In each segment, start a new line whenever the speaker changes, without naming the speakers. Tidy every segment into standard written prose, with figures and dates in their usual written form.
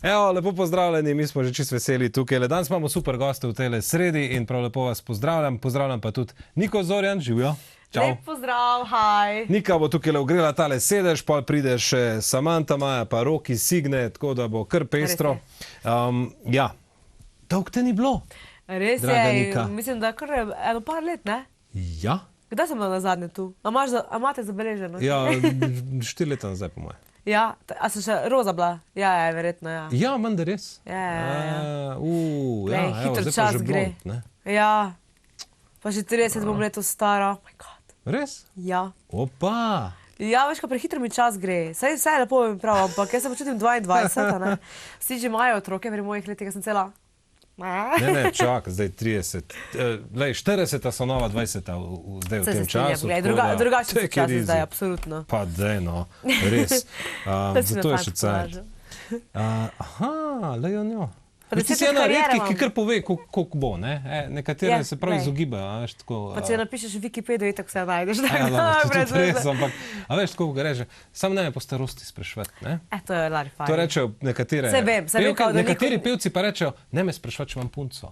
Evo, lepo pozdravljeni, mi smo že čisto veseli tukaj. Danes imamo super goste v tele sredi in prav lepo vas pozdravljam. Pozdravljam pa tudi Niko Zorjan, živijo. Čau.
Lep pozdrav, haj.
Nika bo tukaj ogrela tale sedež, pol pride še Samanta Maja, pa Roki Signe, tako da bo kar pestro. Ja, dolgo te ni bilo.
Res
Draga
je,
Nika.
mislim, da kar eno par let, ne?
Ja?
Kdaj sem bila nazadnje tu? A imate zabeleženo?
Ja, 4 leta nazaj po moje.
Ja, a sem še roza bila? Ja, verjetno, ja.
Ja, menda res.
Ja.
Ja,
Glej,
evo,
hitro
zdaj pa
čas
že
gre.
blond, ne?
Ja, pa že 30 bom letos stara. Oh my God.
Res?
Ja.
Opa!
Ja, veš, kaj prehitro mi čas gre. Vse je lepo in prav, ampak jaz se počutim 22, ne? Vsi že imajo otroke, pri mojih letih, jaz sem cela...
Ne, čak, zdaj 30. Lej, 40 so nova 20 zdaj v tem času.
Drugačni so časi zdaj, absolutno.
Pa dej, no, res. Zato je še cajt. Aha, lej on jo. Ti si ena redkih, ki kar pove, koliko bo, ne? Nekatere se prav izogibajo, a veš, tako...
Pa če napišeš v Wikipediju, itak vse najdeš.
Ja, to je res, ampak, a veš, tako ga reže, sam ne me po starosti sprašvati, ne?
To je lari fajn.
To rečejo nekatere...
Se vem, kao da
nekateri pevci pa rečejo, ne me sprašvati, če imam punco.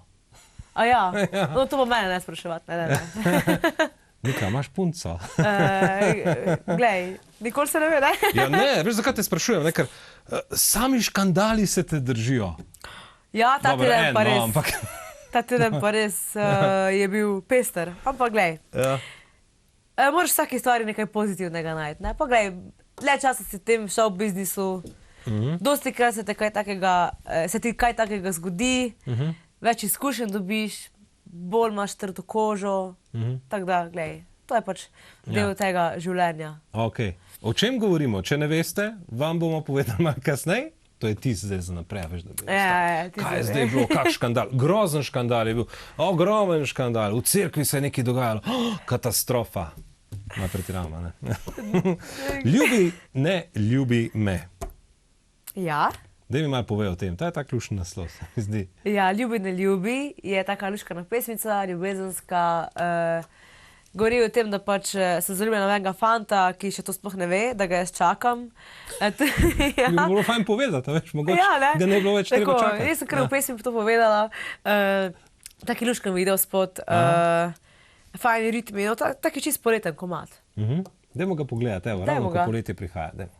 A ja? No, to bo mene ne spraševati, ne.
Nika, imaš punco?
Glej, nikoli se ne ve, ne?
Ja, ne, veš, zakaj te sprašujem, ne, ker sami škandali se te držijo.
Ja, ta teden pa res.
No, ampak...
Ta teden pa res je bil pester. Ampak glej, moraš vsaki stvari nekaj pozitivnega najti, ne? Pa glej, dlje časa si tem šel v biznisu, dosti krat se ti kaj takega zgodi, več izkušenj dobiš, bolj imaš trdo kožo, tako da, glej, to je pač del tega življenja.
Ok, o čem govorimo? Če ne veste, vam bomo povedali malo kasneje. To je ti zdaj za naprej, veš, da bi ostalo. Kaj je zdaj bilo, kak škandal? Grozen škandal je bil, ogromen škandal, v cerkvi se je nekaj dogajalo, katastrofa. Ma pretiravamo, ne? Ljubi, ne ljubi me.
Ja?
Daj mi malo povej o tem, ta je tak ključni naslov, se mi zdi.
Ja, Ljubi, ne ljubi je taka luškana pesmica, ljubezenska, govori o tem, da pač se zaljubi na enega fanta, ki še to sploh ne ve, da ga jaz čakam.
Bi bilo fajn povedati, veš, mogoče ga ne bilo več treba čakati.
Jaz sem kar v pesmi to povedala. Taki luškan video spod, fajni ritmi, taki čist poleten komad.
Dajmo ga pogledati, evo, ravno ko poletje prihaja, dajmo.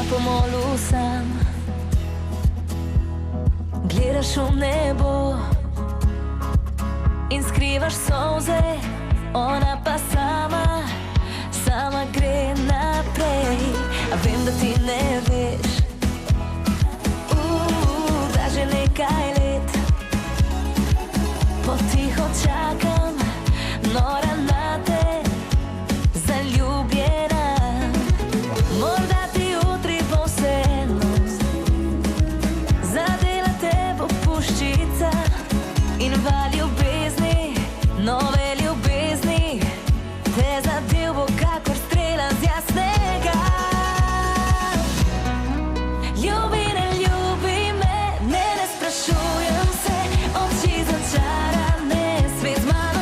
Pomolu sam, gledaš v nebo in skrivaš solze, ona pa sama gre naprej. A vem, da ti ne veš, da že nekaj let potiho čakam, nora na te, zaljubljena. Morda in v ljubezni, nove ljubezni, te zadev bo kakor strela z jasnega. Ljubi, ne ljubi me, ne sprašujem se, oči začarane, svet z mano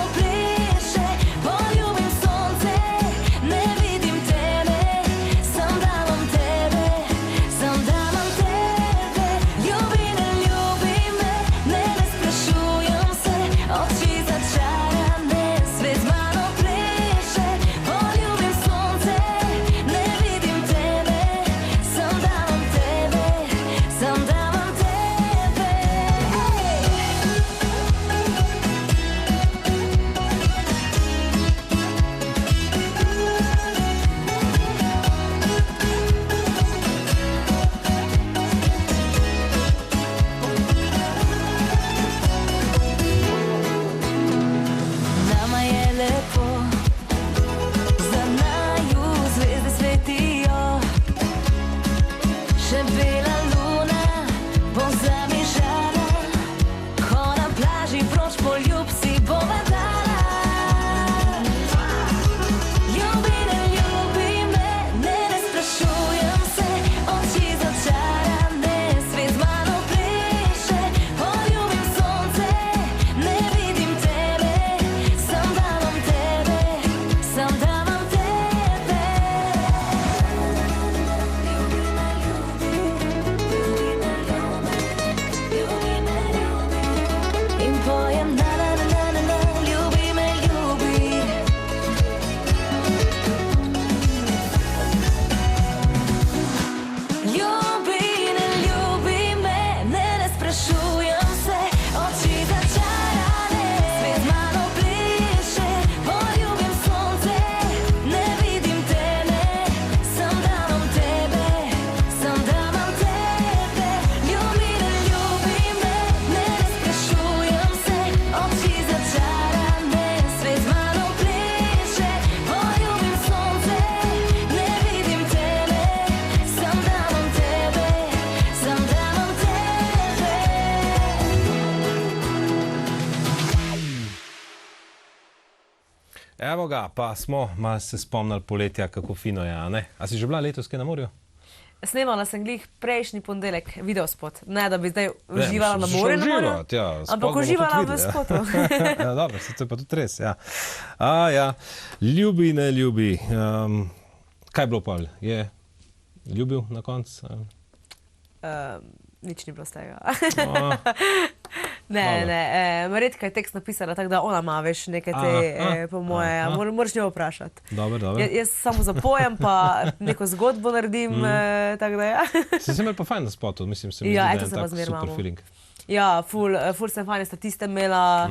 Evo ga, pa smo malo se spomnili poletja, kako fino je, a ne? A si že bila letos kaj na morju?
Snemala sem glih prejšnji ponedeljek videospot. Ne, da bi zdaj uživala na morju, ampak uživala v spotu.
Ja, dobro, to je pa tudi res, ja. Ja, ljubi, ne ljubi. Kaj je bilo pa? Je ljubil na koncu?
Nič ni bilo z tega. Ne, redka je tekst napisala, tako da ona ima, veš, nekaj te, po moje, moraš njo vprašati.
Dobro.
Jaz samo zapojem, pa neko zgodbo naredim, tako da ja.
Se imel pa fajn na spotu, mislim, se mi zdi, da je en tak super feeling.
Ja, ful sem fajn statiste imela,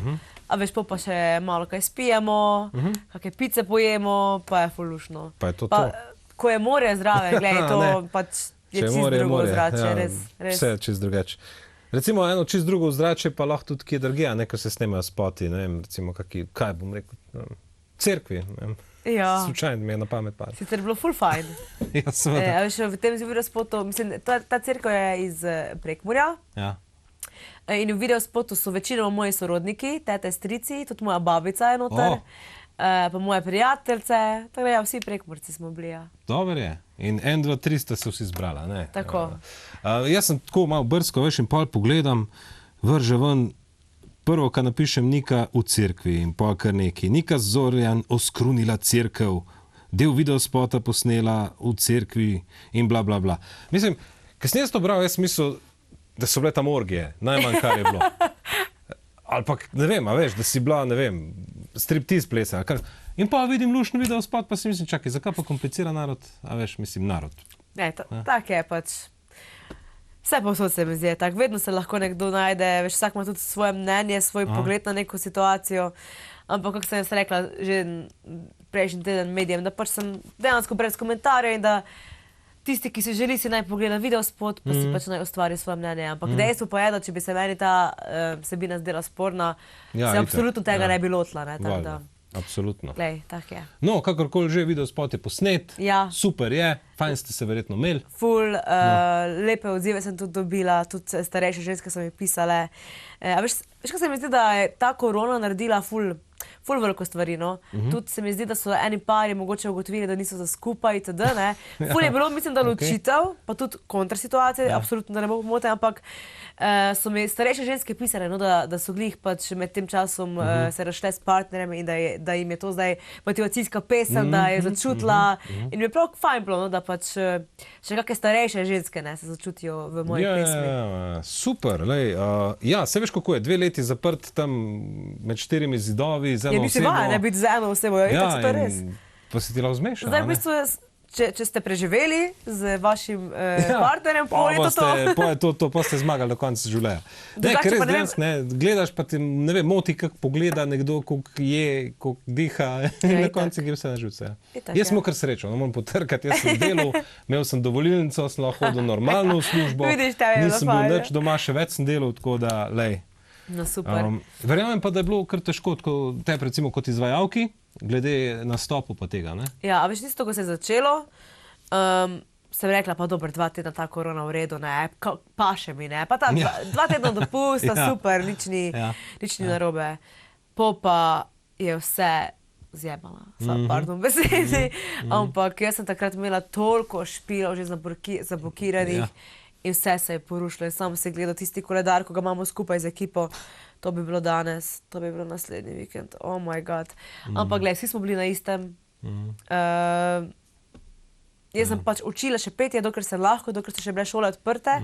a veš, pa še malo kaj spijemo, kakšne pice pojemo, pa je ful lušno.
Pa je to to.
Ko je morje zdrave, gledaj, to pač je čisto drugo ozračje, res.
Vse je čisto drugače. Recimo eno čisto drugo ozračje pa lahko tudi kje drugje, ko se snemajo spoti, ne vem, recimo kaj bom rekel, cerkvi, ne vem.
Ja.
Slučajno mi je na pamet padlo.
Sicer bilo ful fajn.
Ja, seveda.
Veš, v tem videospotu, mislim, ta cerkev je iz Prekmurja.
Ja.
In v videospotu so večinoma moji sorodniki, tete, strici, tudi moja babica je noter, pa moje prijateljice, tako da ja, vsi Prekmurci smo bili, ja.
Dober je. In 1, 2, 3 ste se vsi zbrala, ne?
Tako.
Jaz sem tako malo brsko, veš, in pol pogledam, vrže ven, prvo, kar napišem, Nika v cerkvi in pol kar neki. Nika Zorjan oskrunila cerkev, del videospota posnela v cerkvi in bla, bla, bla. Mislim, ko sem jaz to bral, jaz mislil, da so bile tam orgije, najmanj kar je bilo. Ali pa, ne vem, a veš, da si bila, ne vem, striptease plesa, kar... In pa vidim lušno videospot, pa si mislim, čakaj, zakaj pa komplicira narod? A veš, mislim, narod.
Ne, tak je pač. Vse povsod se mi zdi, tako vedno se lahko nekdo najde, veš, vsak ima tudi svoje mnenje, svoj pogled na neko situacijo. Ampak, kako sem jaz rekla že prejšnji teden medijem, da pač sem dejansko brez komentarjev in da tisti, ki si želi, si naj pogleda videospot, pa si pač naj ustvari svoje mnenje. Ampak dejstvo pa je, da če bi se meni ta vsebina zdela sporna, se absolutno tega ne bi lotila, ne, tako da.
Absolutno.
Glej, tak je.
No, kakorkoli že videospot je posnet,
ja.
Super je, fajn ste se verjetno imeli.
Ful, lepe odzive sem tudi dobila, tudi starejše ženske so mi pisale. A veš, kaj se mi zdi, da je ta korona naredila ful veliko stvari, no. Tudi se mi zdi, da so eni pari mogoče ugotovili, da niso za skupaj, itd., ne. Ful je bilo, mislim, da ločitev, pa tudi kontrasituacije, absolutno da ne bo pomote, ampak so mi starejše ženske pisale, no, da so glih pač med tem časom se razšle s partnerjem in da jim je to zdaj motivacijska pesem, da je začutila in mi je prav fajn bilo, no, da pač še kakšne starejše ženske, ne, se začutijo v moji pesmi.
Ja, super, lej, ja, se veš kako je, 2 leti zaprt tam med 4 zidovi, z eno osebo.
Nisi vaja, ne biti z eno osebo, ja, to je res.
Pa si ti lahko zmešala,
zdaj, v bistvu, če ste preživeli z vašim partnerjem,
pa ste zmagali do konca življenja. Ne, ker res dejansko, ne, gledaš pa ti, ne vem, moti, kako pogleda nekdo, kako je, kako diha, in na koncu gre vse na živce. Jaz sem kar srečo, ne moram potrkati, jaz sem delal, imel sem dovolilnico, sem lahko hodil normalno v službo, nisem bil nič doma, še več sem delal, tako da, lej.
No, super.
Verjamem pa, da je bilo kar težko, tebi recimo kot izvajalki, glede nastopu pa tega, ne?
Ja, a veš, tisto, ko se je začelo, sem rekla, pa dober, 2 tedna ta korona v redu, ne, pa še mi, ne, pa ta 2 tedna dopusta, super, nič ni narobe. Po pa je vse zjebala, pardon besedi, ampak jaz sem takrat imela toliko špilov že zablokiranih, in vse se je porušilo in samo se gledal tisti koledar, ko ga imamo skupaj z ekipo, to bi bilo danes, to bi bilo naslednji vikend, oh my god. Ampak glej, vsi smo bili na istem. Jaz sem pač učila še petje, dokler sem lahko, dokler so še bile šole odprte,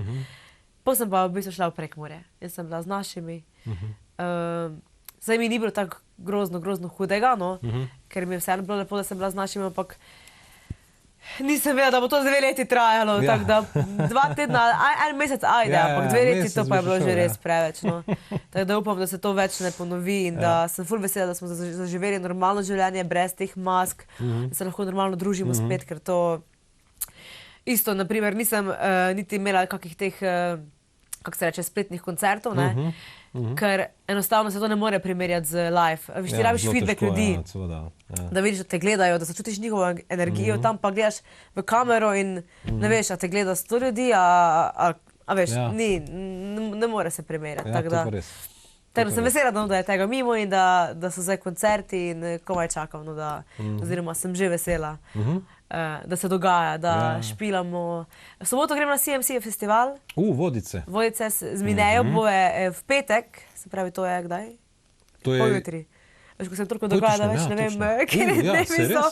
potem sem pa v bistvu šla v Prekmurje. Jaz sem bila z našimi. Zdaj mi ni bilo tako grozno hudega, no, ker mi je vseeno bilo lepo, da sem bila z našimi, ampak nisem vedela, da bo to 2 leti trajalo, tako da 2 tedna, en mesec ajde, ampak 2 leti to pa je bilo že res preveč, no. Tako da upam, da se to več ne ponovi in da sem ful vesela, da smo zaživeli normalno življenje brez teh mask, da se lahko normalno družimo spet, ker to isto, naprimer, nisem niti imela kakih teh, kako se reče, spletnih koncertov, ne, ker enostavno se to ne more primerjati z live. Veš, ti rabiš feedback ljudi, da vidiš, da te gledajo, da začutiš njihovo energijo, tam pa gledaš v kamero in ne veš, a te gleda 100 ljudi, a veš, ne more se primerjati.
Ja, to pa res.
Sem vesela, da je tega mimo in da so zdaj koncerti in komaj čakam, oziroma sem že vesela, da se dogaja, da špilamo. V soboto gremo na CMC festival.
Vodice.
Vodice z Minejo bo v petek, se pravi, to je kdaj?
To je...
Pojutri. Veš, ko se toliko dogaja, da več ne vem, kjer dnevi so.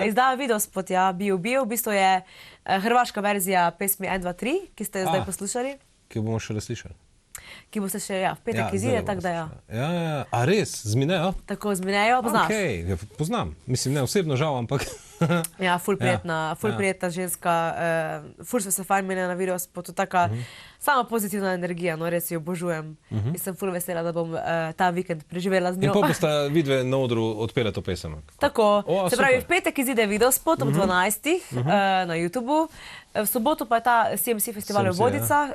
Izdava videospot, Bio. V bistvu je hrvaška verzija pesmi 1, 2, 3, ki ste jo zdaj poslušali.
Ki jo bomo šele slišali.
Ki bo se še, v petek izide, tako da
A res, z Minejo?
Tako, z Minejo, poznaš?
Poznam. Mislim, ne osebno žal, ampak...
Ful prijetna ženska, ful so se fajn Minejo na videospotu, taka sama pozitivna energija, res jo obožujem. In sem ful vesela, da bom ta vikend preživela z njo.
In pa boste vidve na odru odpela to pesem.
Tako, se pravi, v petek izide videospot ob 12 na YouTubeu. V soboto pa je ta CMC festival v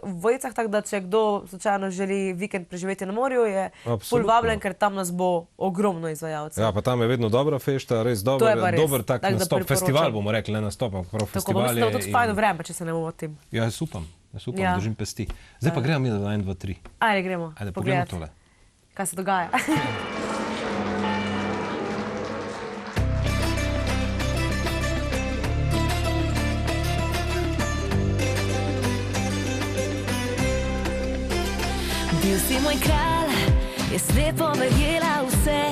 Vodicah, tako da če kdo slučajno želi vikend preživeti na morju, je ful vabljen, ker tam nas bo ogromno izvajalcev.
Ja, pa tam je vedno dobra fešta, res dober tak nastop. Festival bomo rekli, ne nastop, ampak prav festival je.
Tako, mislim, da bo tudi fajno vreme, če se ne motim.
Ja, jaz upam, držim pesti. Zdaj pa gremo mi na 1, 2, 3.
Ajde, gremo.
Ajde, pogledamo tole.
Kaj se dogaja?
Bil si moj kralj, je slepo verjela vse,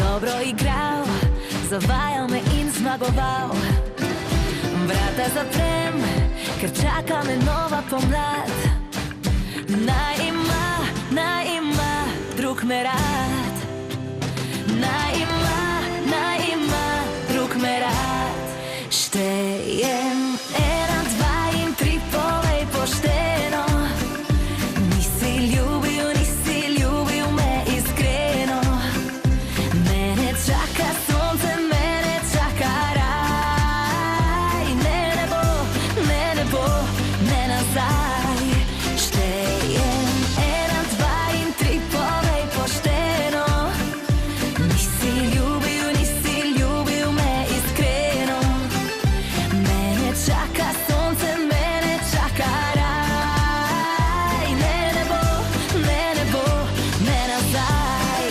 dobro igral, zavajal me in zmagoval. Vrata zaprem, ker čaka me nova pomlad. Naj ima drug me rad. Naj ima drug me rad. Štejem 1, 2 in 3, povej pošteno. Nisi ljubil me iskreno. Mene čaka sonce, mene čaka raj. Ne bo, ne nazaj. Štejem 1, 2 in 3, povej pošteno. Nisi ljubil me iskreno. Mene čaka sonce, mene čaka raj. Ne bo, ne nazaj.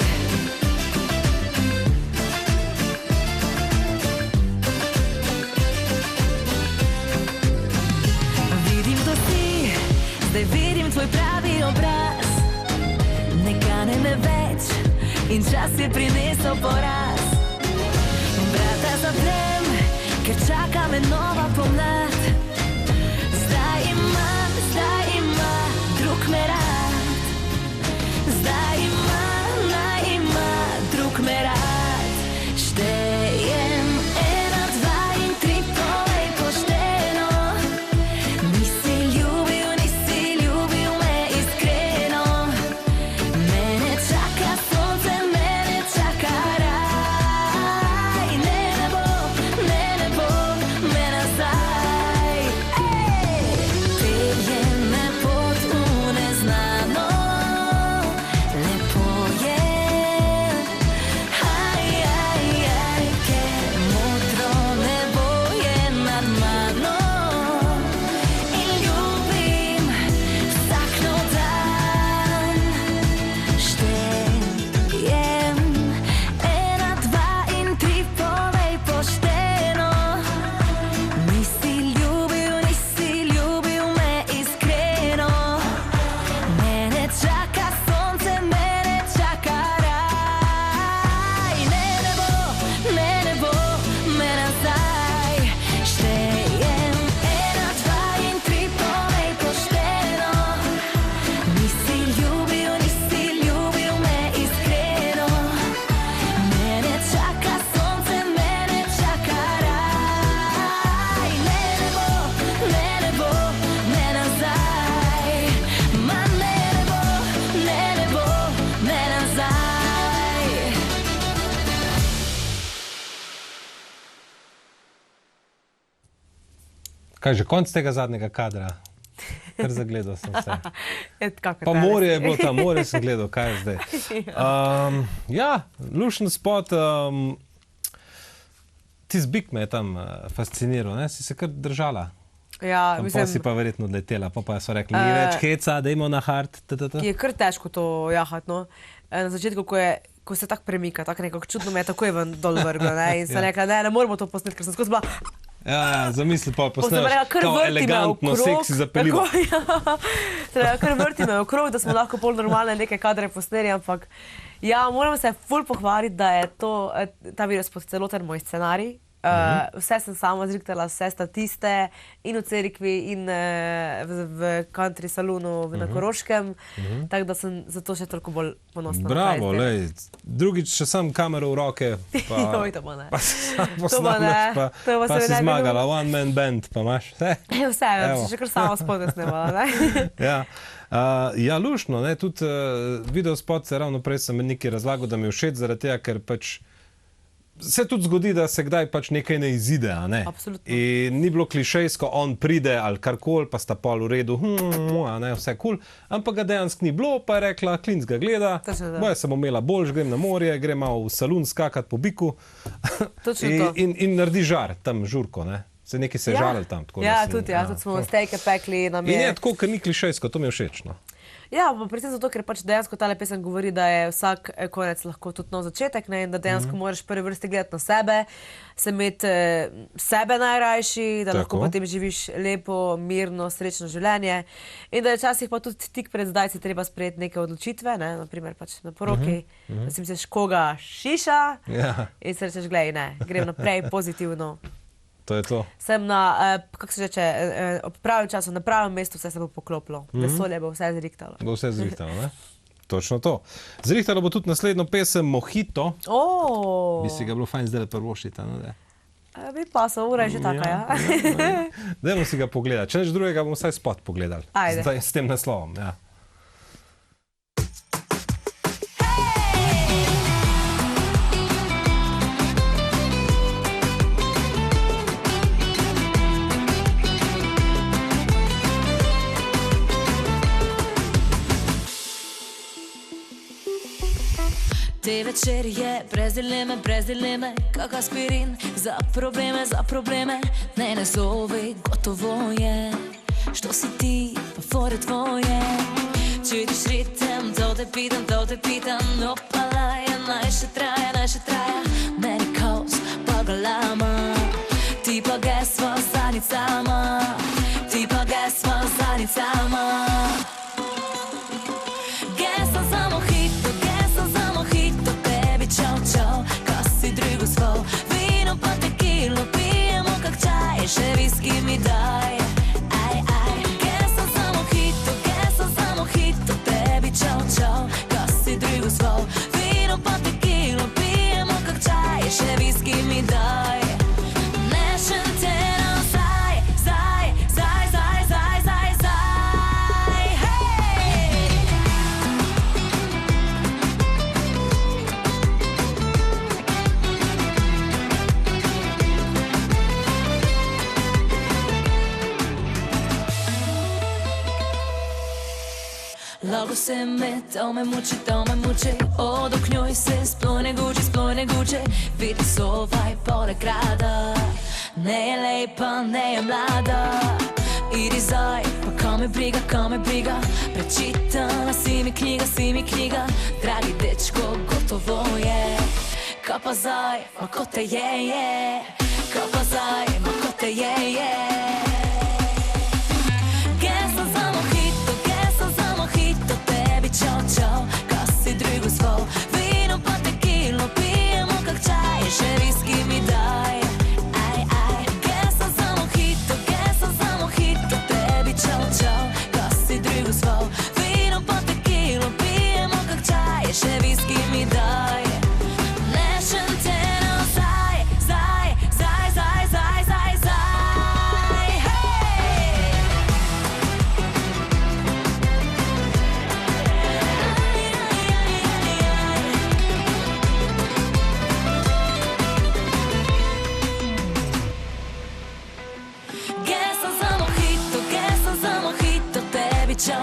Vidim, kdo si, zdaj vidim tvoj pravi obraz. Ne gane me več in čas je prinesel poraz. Vrata zaprem, ker čaka me nova pomlad. Zdaj ima drug me rad. Zdaj ima drug me rad. Štejem 1, 2 in 3, povej pošteno. Nisi ljubil me iskreno. Mene čaka sonce, mene čaka raj. Ne bo, ne nazaj. Pelje me pot v neznano. Lepo je, ker modro nebo je nad mano. In ljubim vsak nov dan. Štejem 1, 2 in 3, povej pošteno. Nisi ljubil me iskreno. Mene čaka sonce, mene čaka raj. Ne bo, ne nazaj. Štejem 1, 2 in 3, povej pošteno. Nisi ljubil me iskreno. Mene čaka sonce, mene čaka raj. Ne bo, ne nazaj. Ma ne bo, ne nazaj.
Kaj že, konc tega zadnjega kadra? Kar zagledal sem se.
Kako
Pa morje je bilo tam, morje sem gledal, kaj je zdaj. Lušen spot. Tisti bik me je tam fasciniral, ne? Si se kar držala.
Ja,
Pa si pa verjetno letela, pa so rekli, ni več heca, dajmo na hard.
Je kar težko to jahati, no. Na začetku, ko se tako premika, tako nekako čudno me je takoj ven dol vrgla, ne, in sem rekla, ne moramo to posneti, ker sem skozi bila...
Ja, zamisli pa posneš, kao elegantno, seksi zapeljivo.
Ja, kar vrti me okrog, da smo lahko pol normalne neke kadre posneli, ampak ja, moram se ful pohvaliti, da je ta virus pod celoten moj scenarij. Vse sem sama zriktala, vse statiste in v cerkvi in v country salonu na Koroškem, tako da sem zato še toliko bolj ponosna.
Bravo, lej, drugič še sam kamero v roke, pa si sam posnameš, pa si zmagala, one man band, pa imaš vse.
Vse, še kar sama spodne snemala, ne?
Ja, luštno, ne, tudi videospot se ravno prej sem nekaj razlagal, da mi je všeč zaradi tega, ker pač se tudi zgodi, da se kdaj pač nekaj ne izide, a ne?
Absolutno.
In ni bilo klišejsko, on pride ali karkoli, pa sta pol v redu, a ne, vse cool, ampak ga dejansko ni bilo, pa je rekla, klinc ga gleda, moja sem imela boljš, grem na morje, grem malo v salon skakat po biku in naredi žar, tam žurko, ne? Se nekaj se je žalil tam.
Ja, tudi smo stejke pekli.
In je tako, ker ni klišejsko, to mi je všeč, no.
Ja, pa predvsem zato, ker pač dejansko tale pesem govori, da je vsak konec lahko tudi nov začetek, ne, in da dejansko moraš prvi vrsti gledati na sebe, se imeti sebe najrajši, da lahko potem živiš lepo, mirno, srečno življenje in da je včasih pa tudi tik pred zdajci treba sprejeti neke odločitve, ne, naprimer pač na poroki, da si misliš, koga šiša in se rečeš, glej, ne, grem naprej pozitivno.
To je to.
Sem na, kako se reče, ob pravem času, na pravem mestu vse se bo poklopilo. Vesolje bo vse zrihtalo.
Bo vse zrihtalo, ne? Točno to. Zrihtalo bo tudi naslednjo pesem Mojito. Bi si ga bilo fajn zdaj prvošiti, ne?
Bi pasal, ura je že taka, ja.
Dajmo si ga pogledati. Če neč drugega bomo vsaj spot pogledali.
Ajde.
Zdaj s tem naslovom, ja.
Te večerje, brez dileme, kak aspirin, za probleme, ne zovi, gotovo je, što si ti, pa fore tvoje, čutiš ritem, to te pitam, opala je, najše traja, meni kaos, pa ga lama, ti pa gesva zanicama, Gesa za mojito, tebi čau, kas si drugo svoj, vino pa tekilo, pijemo kak čaj, še viski mi daj, Gesa za mojito, tebi čau, kas si drugo svoj, vino pa tekilo, pijemo kak čaj, še viski mi daj, nešem te nazaj, Logo se me, to me muči, odok njoj se sploh ne guči, vidi sovaj poleg grada, ne je lepa, ne je mlada, idi zaj, pa ko me briga, prečitala si mi knjiga, dragi dečko, gotovo je, ka pa zaj, ma ko te je, Gesa za mojito, tebi čau, kas si drugo svoj, vino pa tekilo, pijemo kak čaj, še viski mi daj, Gesa za mojito, tebi čau, kas si drugo svoj, vino pa tekilo, pijemo kak čaj, še viski mi daj, nešem te nazaj,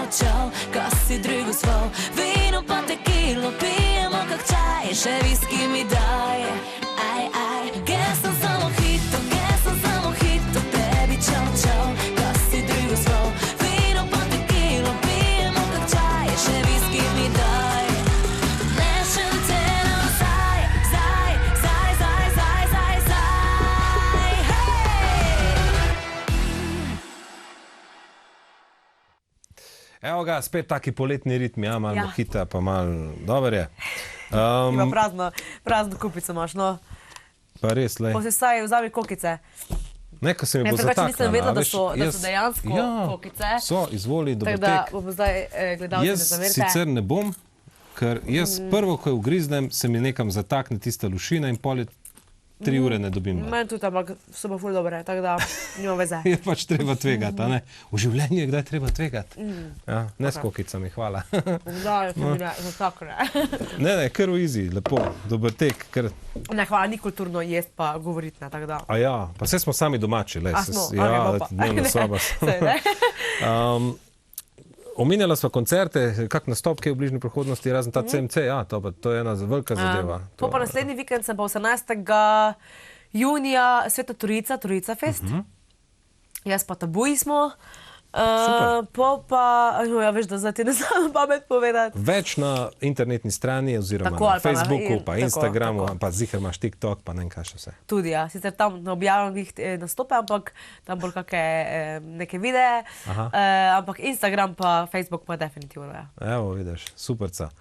Čau, kas si drugo svoj, vino pa tekilo, pijemo kak čaj, še viski mi daj, Gesa za mojito, tebi čau, kas
Evo ga, spet taki poletni ritmi, malo mohita, pa malo dober je.
Ima prazno kupico imaš, no.
Pa res, lej.
Pa se saj vzami kokice.
Neko se mi bo
Drugače
zataknila.
nisem vedela, da so dejansko kokice.
So, izvoli,
Tako
dober tek.
da bomo zdaj gledalci ne zamerite.
Jaz sicer ne bom, ker jaz prvo, ko jo ugriznem, se mi nekam zatakne tista lušina in pol 3 ure ne dobim.
Meni tudi, ampak so pa ful dobre, tako da nima veze.
Je pač treba tvegati, a ne? V življenju je kdaj treba tvegati. Ja, ne s kokicami, hvala.
Da, za tako ne.
Ne, kar v easy, lepo, dober tek.
Ne, hvala, ni kulturno jest pa govoriti, ne, tako da.
A ja, pa vse smo sami domači, le.
A smo,
ja, dnevna soba. Omenjala sva koncerte, kak nastop, kaj v bližnji prihodnosti, razen ta CMC, ja, to je ena velika zadeva.
To pa naslednji vikend sem pa 18. junija Sveta Trojica Fest. Jaz pa Tabuji smo. Po pa, ja veš, da zdaj ti ne znam pamet povedati.
Več na internetni strani, oziroma na Facebooku, pa Instagramu, pa ziher imaš TikTok, pa ne vem kaj še vse.
Tudi, ja. Sicer tam ne objavljam jih nastope, ampak tam bolj kakšne neke videe, ampak Instagram pa Facebook pa definitivno, ja.
Evo, vidiš, superca.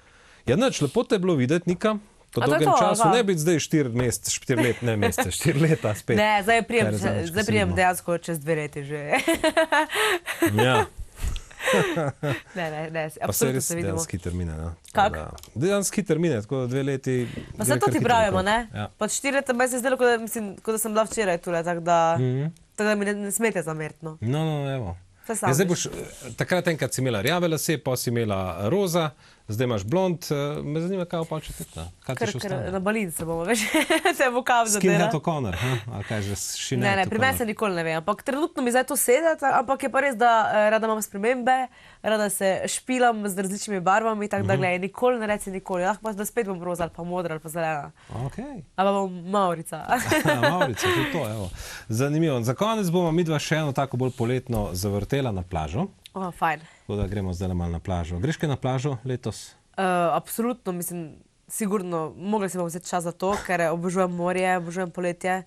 Ja, nič, lepo te je bilo videti, Nika. Po dolgem času, ne biti zdaj 4 leta spet.
Ne, zdaj prijem dejansko čez 2 leti že.
Ja.
Ne,
pa se res dejanski termine.
Kak?
Dejanski termine, tako da 2 leti...
Pa se to ti pravimo, ne? Pa 4 leta me se zdelo, kot da sem bila včeraj tule, tako da mi ne smete zameriti, no.
No, evo. Ja, zdaj boš, takrat enkrat si imela rjave lase, pa si imela roza, zdaj imaš blond, me zanima, kaj bo pa četvrta.
Ker na balin se bomo, veš, se bo kav zadela.
Skinhead O'Connor, ali kaj že, Sinead O'Connor.
Ne, pri meni se nikoli ne ve, ampak trenutno mi zdaj to sede, ampak je pa res, da rada imam spremembe, rada se špilam z različnimi barvami, tako da gledaj, nikoli ne reci nikoli, lahko pa da spet bom roza ali pa modra ali pa zelena.
Okay.
Ali pa bom Maurica.
Maurica, tudi to, evo. Zanimivo. Za konec bomo midva še eno tako bolj poletno zavrtela na plažo.
Fajn.
Tako da gremo zdaj malo na plažo. Greš kaj na plažo letos?
Absolutno, mislim, sigurno, mogla si bom vzeti čas za to, ker obožujem morje, obožujem poletje.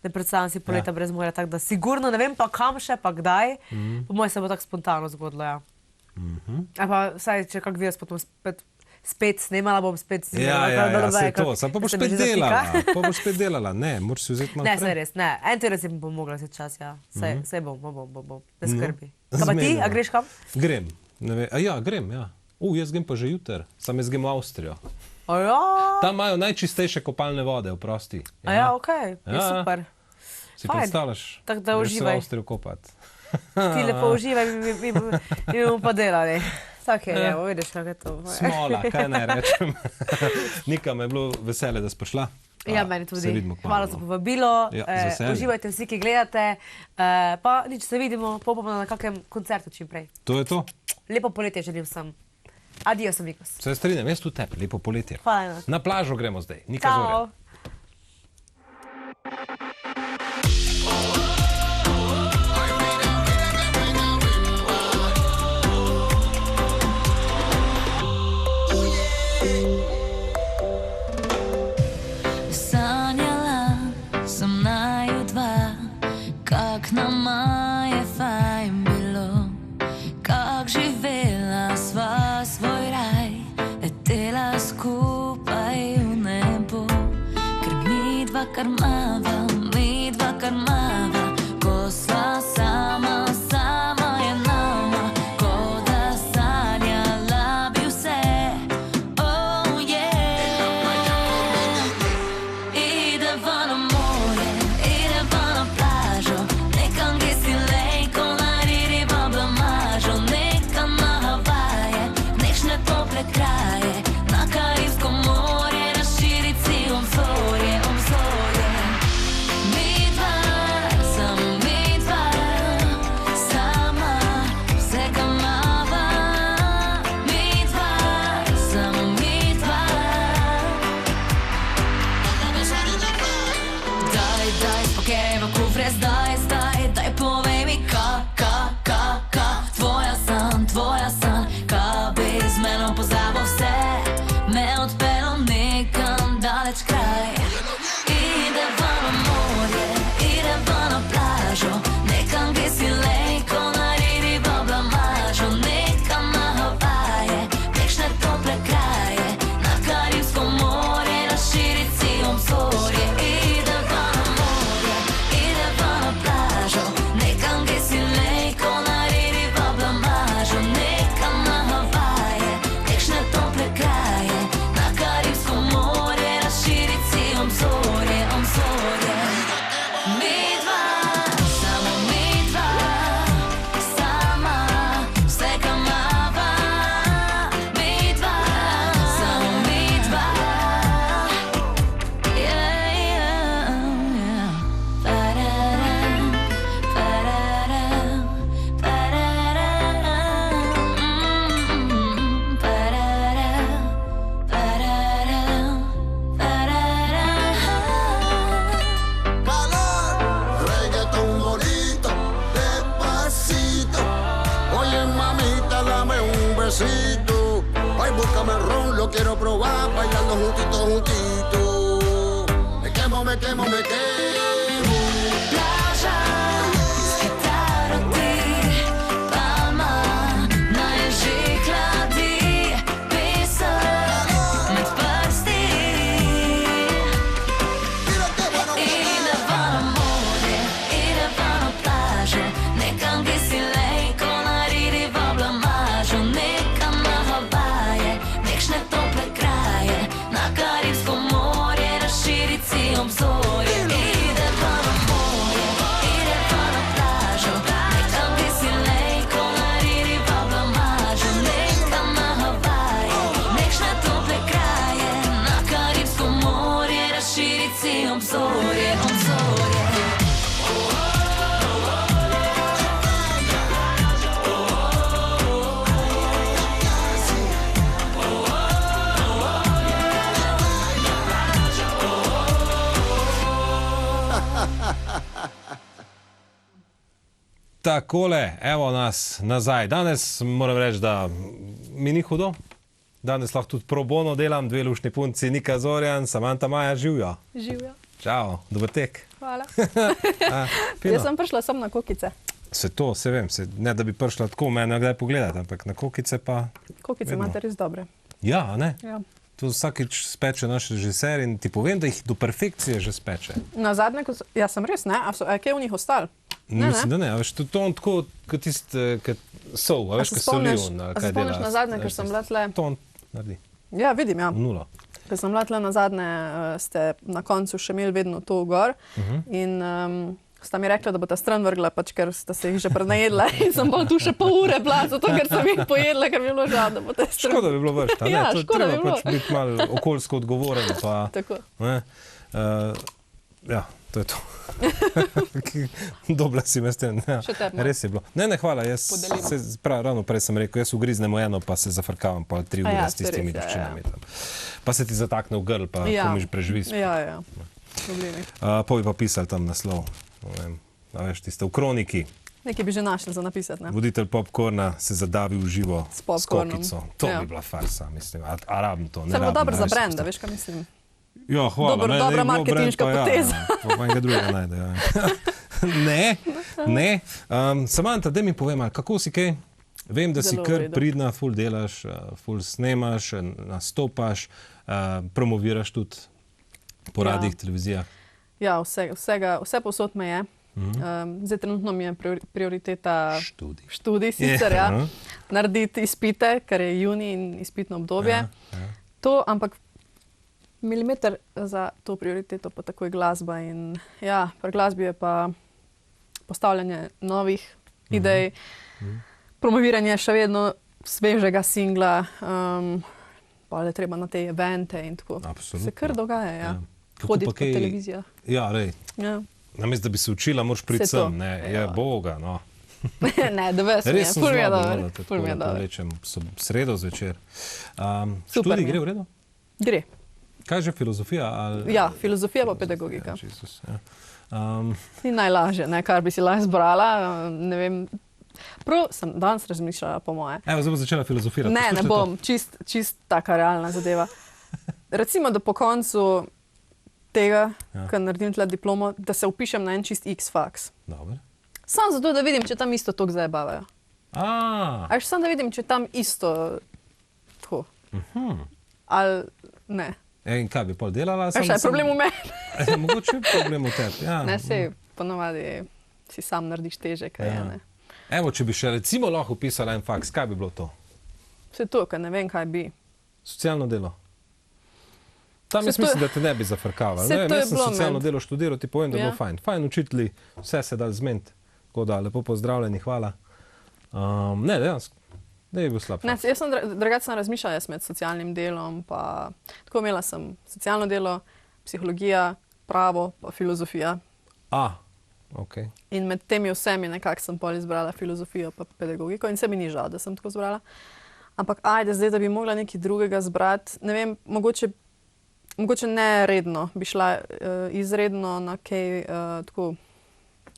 Ne predstavljam si poleta brez morja, tako da sigurno, ne vem pa kam še, pa kdaj. Po mojem se bo tako spontano zgodilo, ja. A pa vsaj, če kak video potom spet snemala, bom spet
snemala. Ja, se to, pa boš spet delala. Pa boš spet delala, ne, moraš si vzeti malo
prej. Ne, saj res, ne, en teden si bom mogla vzeti čas, ja. Saj bom, ne skrbi. Kaj pa ti, a greš kam?
Grem, grem, ja. Jaz grem pa že jutr, sam jaz grem v Avstrijo. Tam imajo najčistejše kopalne vode, oprosti.
Okej, je super.
Si predstavljaš, greš se v Avstrijo kopati.
Ti lepo uživaj, mi bomo pa delali. Tako je, vidiš, kako je to.
Smola, kaj naj rečem. Nika, me je bilo veselje, da si prišla.
Ja, meni tudi. Hvala za povabilo. Uživajte vsi, ki gledate. Pa nič, se vidimo popolno na kakem koncertu čim prej.
To je to.
Lepo poletje želim vsem. Adios, amigos.
Se strinjam, jaz tudi tebi, lepo poletje.
Hvala.
Na plažo gremo zdaj. Nika Zorja.
Kak nama je fajn bilo, kak živela sva svoj raj, letela skupaj v nebo, ker midva kar mava, ko sva sama je nama, ko da sanjala bi vse, oh yeah. Ideva na morje, ideva na plažo, nekam gdje si lejko naredi blamažo, nekam na Havaje, nešne tople kraje, na Karibsko morje, razširiti si obzorje. Daj povej mi, tvoja san, ka bi z menom pozabil vse, me odpelo nekam daleč kraj. Ideva na morje, ideva na plažo, nekam gdje si lejko naredi blamažo, nekam
despacito. Ay, búscame el ron, lo quiero probar, bailando juntito, juntito. Me quemo, me quemo, me quemo.
Plaža, skitaro ti, palma, najžih hladi, pesek med prsti. Ideva na morje, ideva na plažo, nekam gdje si lejko narediva blamažo, nekam na Havaje, nekšne tople kraje, na Karibsko morje, razširit si obzorje. Ideva na morje, ideva na plažo, nekam gdje si lejko narediva blamažo, nekam na Havaje, nekšne tople kraje, na Karibsko morje, razširit si obzorje, obzorje.
Takole, evo nas nazaj. Danes moram reči, da mi ni hudo. Danes lahko tudi pro bono delam, dve lušni punci, Nika Zorjan, Samanta Maja, živijo.
Živijo.
Čau, dober tek.
Hvala.
Fino.
Jaz sem prišla sem na kokice.
Se to, se vem, ne da bi prišla tako mene kdaj pogledati, ampak na kokice pa...
Kokice
Vedno.
imate res dobre.
Ja, a ne?
Ja.
To vsakič speče naš režiser in ti povem, da jih do perfekcije že speče.
Na zadnje, ja sem res, ne? A kaj je v njih ostalo? Ne,
Mislim, da ne, a veš, to on tako, kot tisti, kot sol, a veš, kot soliv,
A se spomniš na zadnje, ker sem bila tle?
To on naredi,
Ja, vidim, ja.
v nulo.
Ker sem bila tle na zadnje, ste na koncu še imeli vedno to gor in sta mi rekla, da bo ta stran vrgla, pač ker sta se jih že prenajedla in sem bolj tu še pol ure bila, zato ker sem jih pojedla, ker mi je bilo žal, da bo ta stran.
Škoda bi bilo vršta, ne?
Ja,
To
škoda bi
treba
bilo.
pač biti malo okoljsko odgovoren, pa...
Tako.
Ne? Ja, to je to. Dobla si me s tem. Ja.
Še tepno.
Res je bilo. Ne, hvala, jaz
Podelimo.
ravno prej sem rekel, jaz ugriznemo eno, pa se zafrkavam pa 3 ure
ja,
s tistimi
res je,
duščinami tam. Pa se ti zatakne v grl, pa komiš preživi.
Ja. Problemi.
Pa bi pa pisali tam naslov. Ne vem, a veš, tiste v kroniki.
Nekaj bi že našli za napisati, ne?
Voditelj popkorna se zadavi v živo
S popcornom.
kokico. To
Ja.
bi bila farsa, mislim. A rabim to, ne
Se bo
rabim,
dobro
a
za
veš,
brand,
tisto-
veš, kaj mislim.
Ja, hvala.
Dobra
ne, je bilo
marketinška
brand, pa
poteza.
Ja, pa enega drugega najde. Ja. ne. Samanta, daj mi povej malo, kako si kaj? Vem, da si
Zelo v
kar
redu.
pridna, ful delaš, ful snemaš, nastopaš, promoviraš tudi po
Ja.
radijih, televizijah.
Ja, vse povsod me je. Zdaj trenutno mi je prioriteta
Študij.
študij sicer, ja.
aha.
Narediti izpite, ker je junij in izpitno obdobje.
Ja.
To, ampak milimeter za to prioriteto pa takoj glasba in ja, pri glasbi je pa postavljanje novih idej, promoviranje še vedno svežega singla, pa je treba na te evente in tako.
Absolutno.
Se kar dogaja, ja.
Ja. Kako
Hoditi
pa
po
kaj-
televizijah.
Ja, rej.
Ja.
Namesto da bi se učila, moraš priti
Saj to.
sem. Ne,
Ja.
je boga, no.
Ne, da veš,
Res sem
ful mi je
zmagal,
dobro,
no, da te
ful mi je
tako
dobro.
povlečem sredo zvečer.
Super
Študij
mi je.
gre v redu?
Gre.
Kaj že filozofija? Ali...
Ja, filozofija pa pedagogika.
Ja, Jezus, ja.
Ni najlažje, ne, kar bi si lahko zbrala, ne vem. Prav sem danes razmišljala po moje.
Evo, zdaj bom začela filozofirati.
Ne, ne
Poslušajte
bom, čist taka realna zadeva. Recimo, da po koncu tega,
Ja.
ko naredim tle diplomo, da se upišem na en čist X-faks.
Dobro.
Samo zato, da vidim, če tam isto toliko zajebavajo.
A,
Ali samo da vidim, če tam isto tako. Ali ne.
in kaj bi pol delala?
Veš, je problem v meni.
Mogoče je problem v tebi. Ja.
Ne, sej, ponovadi si sam narediš teže, kaj je,
Ja.
ne.
Evo, če bi še recimo lahko upisala en faks, kaj bi bilo to?
Vse to, ker ne vem, kaj bi.
Socialno delo. Tam
Saj
jaz
to-
mislim, da te ne bi zafrkavali.
Saj
Ne vem,
to je
jaz sem
bilo
socialno
meni.
delo študiral, ti povem, da je
Ja.
bilo fajn. Fajn učitelji, vse se da zmeniti. Tako da, lepo pozdravljeni, hvala. Ne, dejansko, ne je bil slab.
Ne, jaz sem drugače razmišljala med socialnim delom, pa tako imela sem socialno delo, psihologija, pravo, pa filozofija.
Ok.
In med temi vsemi nekako sem pol izbrala filozofijo pa pedagogiko in se mi ni žal, da sem tako izbrala. Ampak ajde, zdaj, da bi mogla nekaj drugega zbrati, ne vem, mogoče ne redno, bi šla izredno na kaj tako,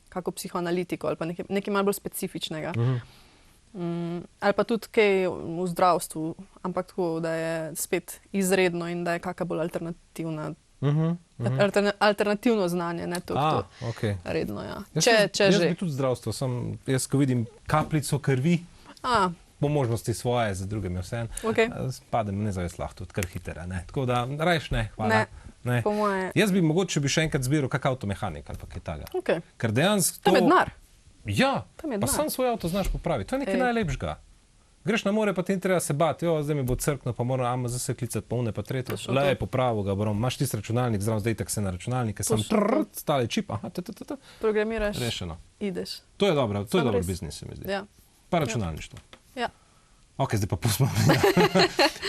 kako psihoanalitiko ali pa nekaj malo bolj specifičnega. Ali pa tudi kaj v zdravstvu, ampak tako, da je spet izredno in da je kakšna bolj alternativna. Alternativno znanje, ne to
okay.
redno. Ja.
Jaz
že.
bi tudi zdravstvo, jaz ko vidim kapljico krvi, po možnosti svoje, za druge mi vse, padem nezavest lahko tudi kar hitera. Tako da rajš ne, hvala. Ne.
Po moje...
Jaz bi mogoče bi še enkrat zbiral kak avtomehanik ali pa kaj takega.
Okay.
Ker dejansko
Tam je denar.
Ja, pa sam svoj avto znaš popraviti. To je nekaj najlepšega. Greš na more, pa ti treba se bati, zdaj mi bo crkno, pa moram AMZ klicati, pa une pa tretje. Lej, popravo ga, imaš tisti računalnik, zraven zdaj tak se na računalnike, sam stale čip,
programiraš,
rešeno.
Ideš.
To je dobro, to je dober biznis, se mi zdi.
Ja.
Pa računalništvo.
Ja.
Ok, zdaj pa pustimo.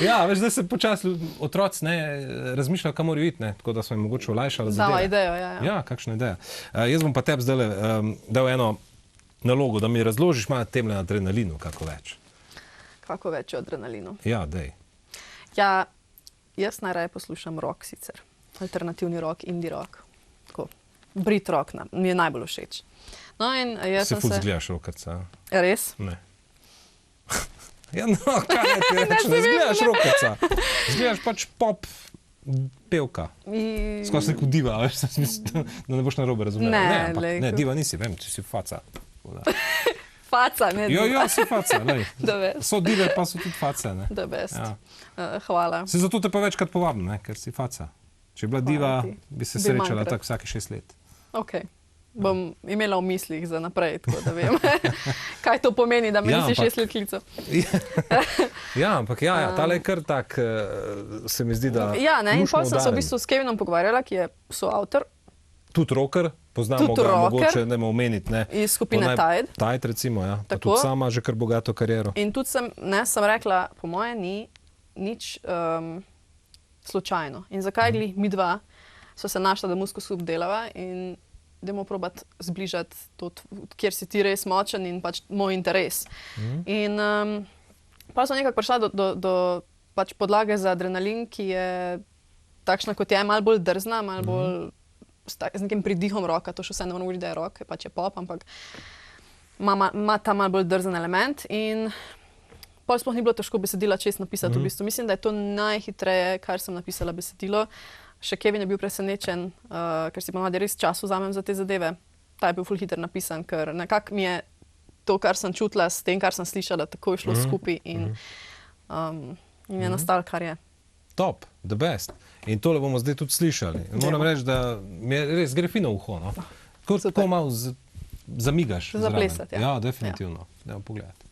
Ja, veš, zdaj se počasi otroci razmišljajo, kam morajo iti, tako da smo jim mogoče olajšali zadeve.
Dala idejo, ja.
Ja, kakšna ideja. Jaz bom pa tebi zdaj dal eno nalogo, da mi razložiš malo temle na adrenalinu, kako več.
Kako več o adrenalinu?
Ja, dej.
Ja, jaz najraje poslušam rock sicer. Alternativni rock, indie rock. Tako, Brit rock mi je najbolj všeč. No in jaz
se ful zgledaš rokerca.
Res?
Ne. Ja, no, kaj ne ti rečem, ne zgledaš rokerca. Zgledaš pač pop pevka. Skoro se neko diva, veš, da ne boš narobe razumela. Ne, diva nisi, vem, če si faca.
Faca, ne?
Jo, si faca, lej. So dive, pa so tudi face, ne?
The best. Hvala.
Se zato te pa večkrat povabim, ne, ker si faca. Če bi bila diva, bi se srečala tako vsake 6 let.
Ok. Bom imela v mislih za naprej, tako da vem, kaj to pomeni, da me nisi 6 let klical.
Ja, ampak tale je kar tak, se mi zdi, da...
Ja, ne, in potem sem se v bistvu s Kevinom pogovarjala, ki je soavtor.
Tudi rocker, poznamo ga mogoče, ne bomo omeniti, ne.
Iz skupine Tide.
Tide, recimo, ja. Pa tudi sama že kar bogato kariero.
In tudi sem rekla, po moje ni nič slučajno. In zakaj glih mi dva so se našla, da muziko skupaj delava in dajmo probati zbližati to, kjer si ti res močen in pač moj interes. In pa sem nekako prišla do pač podlage za adrenalin, ki je takšna, kot je, malo bolj drzna, malo bolj z nekim pridihom roka, to še vse ne moram govoriti, da je rock, pač je pop, ampak ima ta malo bolj drzen element in pol sploh ni bilo težko besedila čest napisati v bistvu. Mislim, da je to najhitreje, kar sem napisala besedilo. Še Kevin je bil presenečen, ker si ponavadi res čas vzamem za te zadeve. Ta je bil ful hiter napisan, ker nekako mi je to, kar sem čutila s tem, kar sem slišala, tako je šlo skupaj in je nastalo, kar je.
Top, the best. In tole bomo zdaj tudi slišali. Moram reči, da mi je res gre fino uho, no? Tako malo zamigaš.
Zaplesati, ja.
Ja, definitivno. Dajmo pogledati.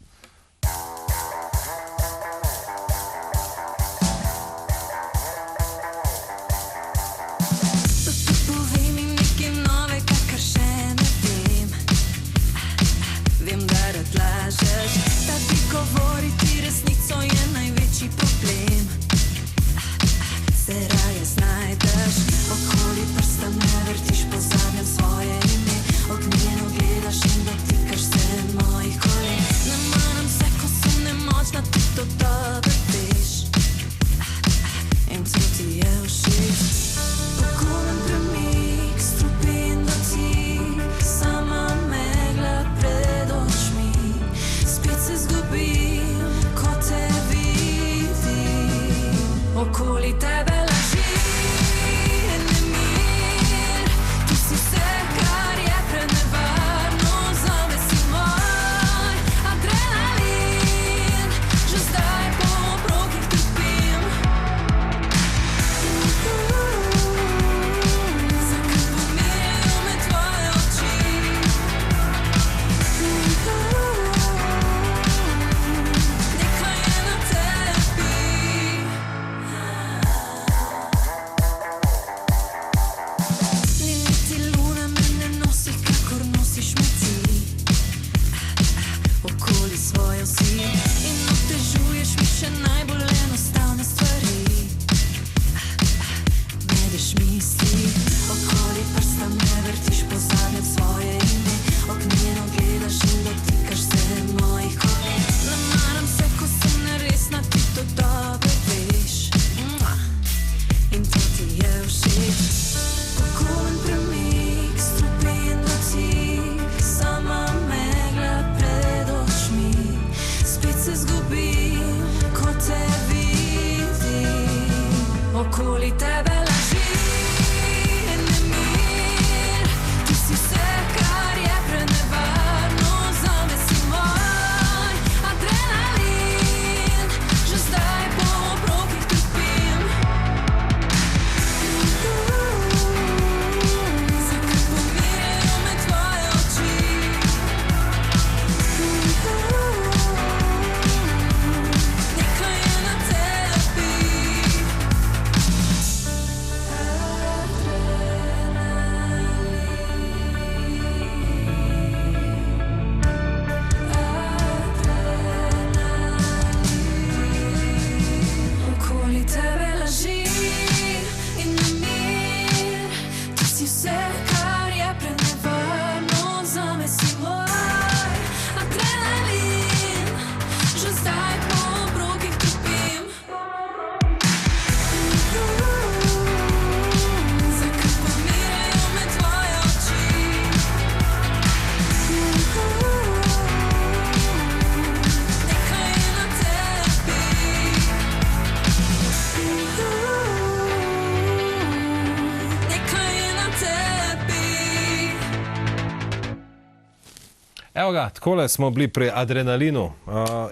Evo ga, takole smo bili pri adrenalinu.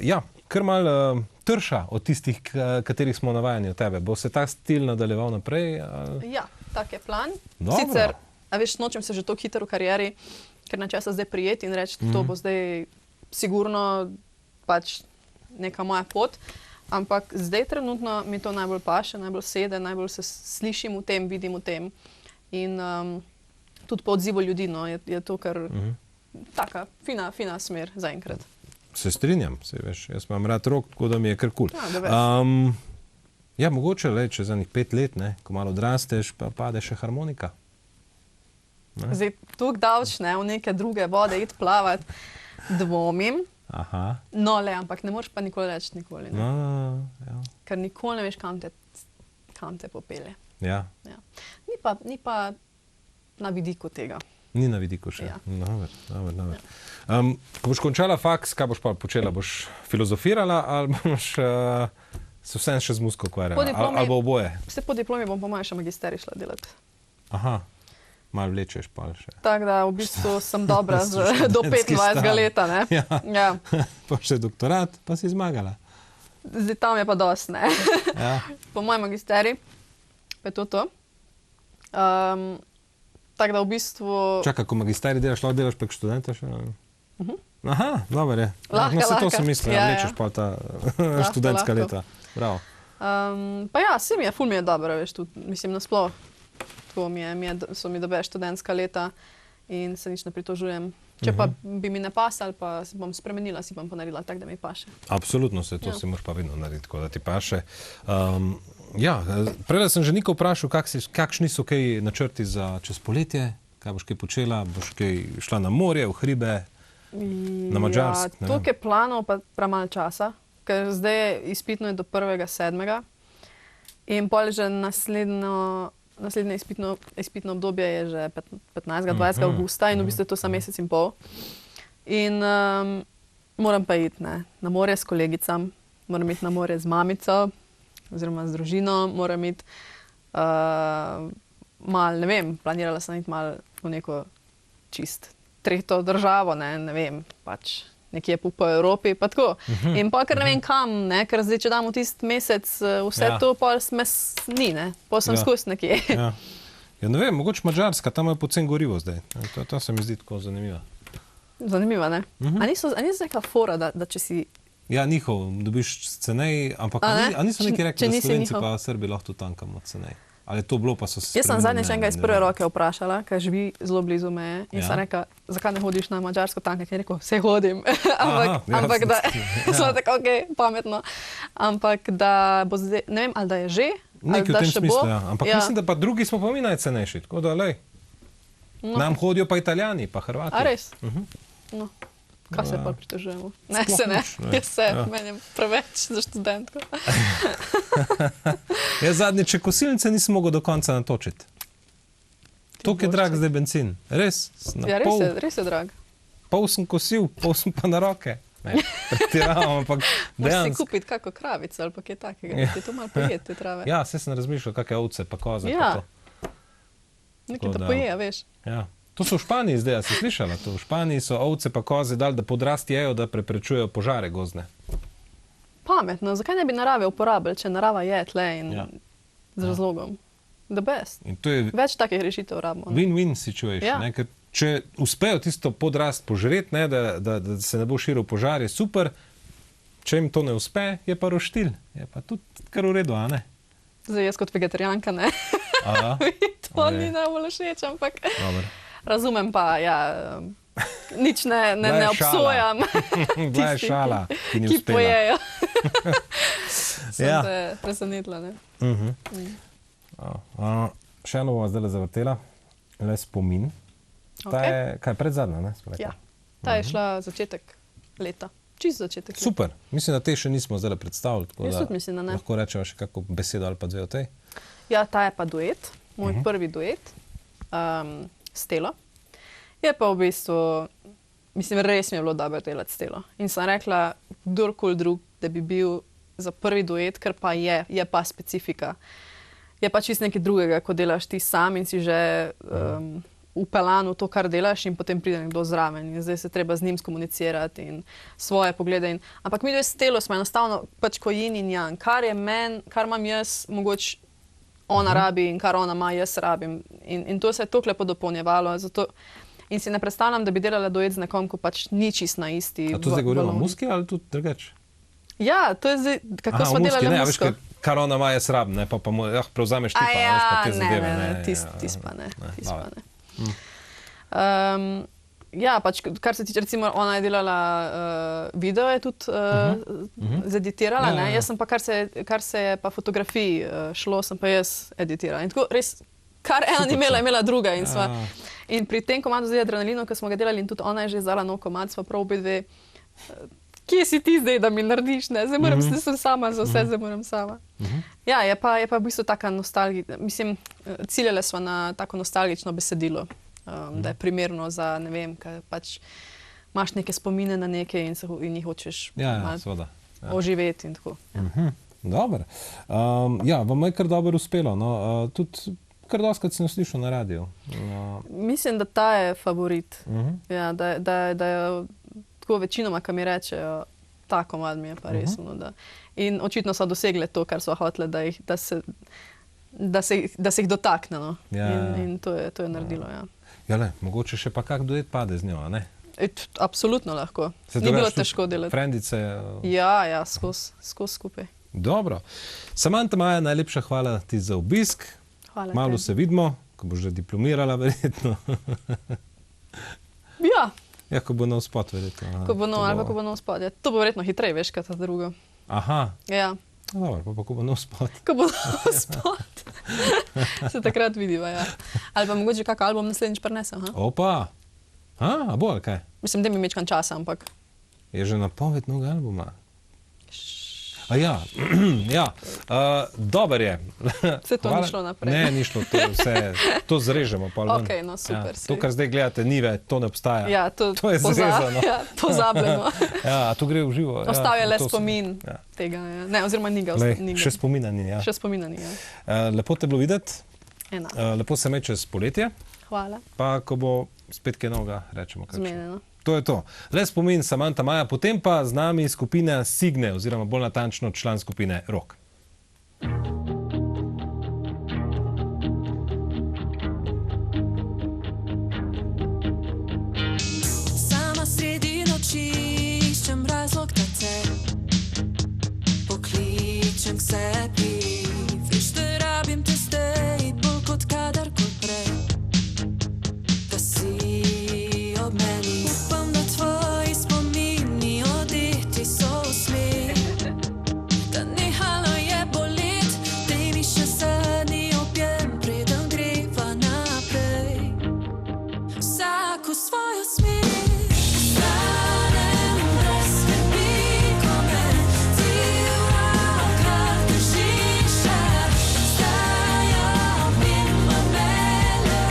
Ja, kar malo trša od tistih, katerih smo navajeni od tebe. Bo se ta stil nadaljeval naprej?
Ja, tak je plan.
Dobro.
Sicer, a veš, nočem se že tako hitro v karieri, ker na časa zdaj prijeti in reči, to bo zdaj sigurno pač neka moja pot. Ampak zdaj trenutno mi to najbolj paše, najbolj sede, najbolj se slišim v tem, vidim v tem. In tudi po odzivu ljudi, no, je to kar taka fina smer zaenkrat.
Se strinjam, se veš, jaz imam rad rock, tako da mi je kar kul. Ja, mogoče le, čez zadnjih 5 let, ne, ko malo odrasteš, pa pade še harmonika. Ne?
Zdaj, tukaj davč, ne, v neke druge vode iti plavati, dvomim.
Aha.
No, le, ampak ne moreš pa nikoli reči nikoli. Ne?
Ja.
Ker nikoli ne veš, kam te popelje.
Ja.
Ja. Ni pa na vidiku tega.
Ni na vidiku še.
Ja.
Dober. Ko boš končala faks, kaj boš pa počela? Boš filozofirala ali boš se vsem še z muziko ukvarjala? Ali bo oboje?
Vse po diplomi bom po mojem še magisterij šla delati.
Aha, malo vlečeš pa še.
Tako da v bistvu sem dobra do 25 leta, ne?
Ja. Pa še doktorat, pa si zmagala.
Zdaj tam je pa dost, ne?
Ja.
Po mojem magisterij pa je to. Tako da v bistvu...
Čakaj, ko magisterij delaš, lahko delaš prek študenta še? Aha, dobro je.
Lahko.
To sem mislila, vlečeš pa ta študentska leta. Bravo.
Pa ja, ful mi je dobro, veš, tudi, mislim, nasploh. Tako so mi dobre študentska leta in se nič ne pritožujem. Če pa bi mi ne pasal, pa si bom spremenila, si bom pa naredila tako, da mi paše.
Absolutno se, to si moraš pa vedno narediti, tako da ti paše. Ja, prej sem že Niko vprašal, kakšni so kaj načrti za čez poletje, kaj boš kaj počela, boš kaj šla na morje, v hribe, na Madžarsk?
Ja, toliko je planov, pa premalo časa, ker zdaj je izpitno do 1.7. In pol že naslednje izpitno obdobje je že 15.20. avgusta in v bistvu je to samo mesec in pol. In moram pa iti na morje s kolegicam, moram iti na morje z mamico oziroma z družino, moram iti malo, ne vem, planirala sem iti malo v neko čist tretjo državo, ne vem, pač nekje po Evropi, pa tako. In pa ker ne vem kam, ne, ker zdaj, če damo tisti mesec vse to, pa ni, ne, pa sem skozi nekje.
Ja, ne vem, mogoče Madžarska, tam je pocen gorivo zdaj. To se mi zdi tako zanimivo.
Zanimivo, ne? A niso neka fora, da če si...
Ja, njihov, dobiš cenej, ampak a niso neki rekli, da Slovenci pa Srbi lahko tankamo cenej? Ali je to bilo, pa so se...
Jaz sem zadnjič enega iz prve roke vprašala, ker živi zelo blizu meje in sem rekla, zakaj ne hodiš na Madžarsko tankati? In je rekel, saj hodim. Ampak da, smo tako, okej, pametno. Ampak da bo zdaj, ne vem, ali da je že, ali da še bo.
Ampak mislim, da pa drugi smo pa mi najcenejši, tako da, lej, nam hodijo pa Italijani, pa Hrvati.
A res? No. Kaj se pa pritožujemo? Ne, se ne. Jaz se, meni je preveč za študentko.
Jaz zadnjič kosilnice nisem mogel do konca natočiti. Toliko je drag zdaj benzin. Res?
Ja, res je drag.
Pol sem kosil, pol sem pa na roke. Ne, pretiravam, ampak dejansko.
Moraš si kupiti kako kravico ali pa kaj takega, da ti to malo poje, te trave.
Ja, se sem razmišljal, kakve ovce pa koze.
Ja. Nekaj da poje, veš.
Ja. To so v Španiji zdaj, si slišala to? V Španiji so ovce pa koze dali, da podrastijo, da preprečujejo požare gozdne.
Pametno, zakaj ne bi narave uporabili, če narava je tle in z razlogom? The best. Več takih rešitev rabimo.
Win-win situation. Ne? Ker če uspejo tisto podrast požret, ne, da se ne bo širil požar, je super. Če jim to ne uspe, je pa roštilj. Je pa tudi kar v redu, a ne?
Zdaj jaz kot vegetarijanka, ne. To ni najbolj všeč, ampak... Razumem pa, ja, nič ne obsojam.
Bila je šala, ki ni uspela.
Ki pojejo. Sem se presenetila, ne.
Še eno bova zdaj zavrtela, le spomin. Ta je, kaj, predzadnja, ne?
Ja, ta je šla začetek leta. Čist začetek leta.
Super, mislim, da te še nismo zdaj predstavili.
Jaz tudi mislim, da ne.
Lahko rečemo še kako besedo ali pa dve o tej.
Ja, ta je pa duet, moj prvi duet. S Telo. Je pa v bistvu, mislim, res mi je bilo dobro delati s Telo. In sem rekla, kdorkoli drug, da bi bil za prvi duet, ker pa je pa specifika. Je pa čist nekaj drugega, ko delaš ti sam in si že upeljan v to, kar delaš in potem pride nekdo zraven in zdaj se treba z njim skomunicirati in svoje poglede. Ampak mi dve s Telo smo enostavno pač ko yin in yang. Kar imam jaz, mogoče ona rabi in kar ona ima, jaz rabim. In to se je toliko lepo dopolnjevalo. Zato, in si ne predstavljam, da bi delala duet z nekom, ko pač ni čist na isti.
A to zdaj govorimo o muski ali tudi drugače?
Ja, to je zdaj, kako smo delali
ne,
musko.
Kar ona ima, jaz rabim, ne, pa prevzameš ti pa, veš pa te zadeve.
Ne, tis pa ne. Ja, pač, kar se tiče, recimo, ona je delala video, je tudi zeditirala, ne? Jaz sem pa, kar se je pa fotografiji šlo, sem pa jaz editirala. In tako res, kar ena ni imela druga. In pri tem komadu zdaj Adrenalinu, ko smo ga delali in tudi ona je že izdala nov komad, sva prav obi dve, kje si ti zdaj, da mi narediš, ne? Zdaj moram sem sama za vse, zdaj moram sama. Ja, je pa v bistvu taka nostalgija, mislim, ciljale sva na tako nostalgično besedilo. Da je primerno za, ne vem, kaj pač imaš neke spomine na neke in jih hočeš oživeti in tako.
Dobro. Ja, vam je kar dobro uspelo. Tudi kar doskrat sem slišal na radiju.
Mislim, da ta je favorit. Ja, da je tako večinoma, kaj mi rečejo, ta komad mi je pa res. In očitno so dosegle to, kar so hotele, da se jih dotakne. In to je naredilo, ja.
Jale, mogoče še pa kak duet pade z njo, a ne?
Absolutno lahko. Ni bilo težko delati.
Frendice?
Ja, skozi skupaj.
Dobro. Samanta Maja, najlepša hvala ti za obisk.
Hvala.
Malo se vidimo, ko boš že diplomirala verjetno.
Ja.
Ja, ko bo nov spot verjetno.
Ko bo nov spot, ja. To bo verjetno hitreje, veš, kaj ta drugo.
Aha.
Ja.
Dobro, pa ko bo nov spot.
Ko bo nov spot. Se takrat vidiva, ja. Ali pa mogoče kak album naslednjič prinesem, ha?
Opa! A bo ali kaj?
Mislim, da mi mečkam časa, ampak...
Je že napoved novega albuma? A ja, ja. Dober je.
Vse to ni šlo naprej.
Ne, ni šlo, to zrežemo.
Ok, no super.
To, kar zdaj gledate, ni več, to ne obstaja.
Ja, to
je zrezano.
Ja, pozabljeno.
Ja, to gre v živo.
Ostal je le spomin tega. Ne, oziroma ni ga.
Še spomina ni, ja.
Še spomina ni, ja.
Lepo te bilo videti.
Enako.
Lepo se me čez poletje.
Hvala.
Pa, ko bo spet kaj novega, rečemo kakšno.
Zmenjeno.
To je to. Le spomin Samanta Maja, potem pa z nami skupina Signe, oziroma bolj natančno član skupine Rock.
Sama sredi noči iščem razlog, da te pokličem k sebi. Veš, da rabim te zdaj bolj kot kadarkoli prej. Da si ob meni. Upam, da tvoji spomini oditi so usmeh. Da nehalo je bolet, daj mi še zadnji objem, preden greva naprej. Vsak v svojo smer. Stanem brez skrbi, ko me ti v rokah držiš. Zdaj obima me le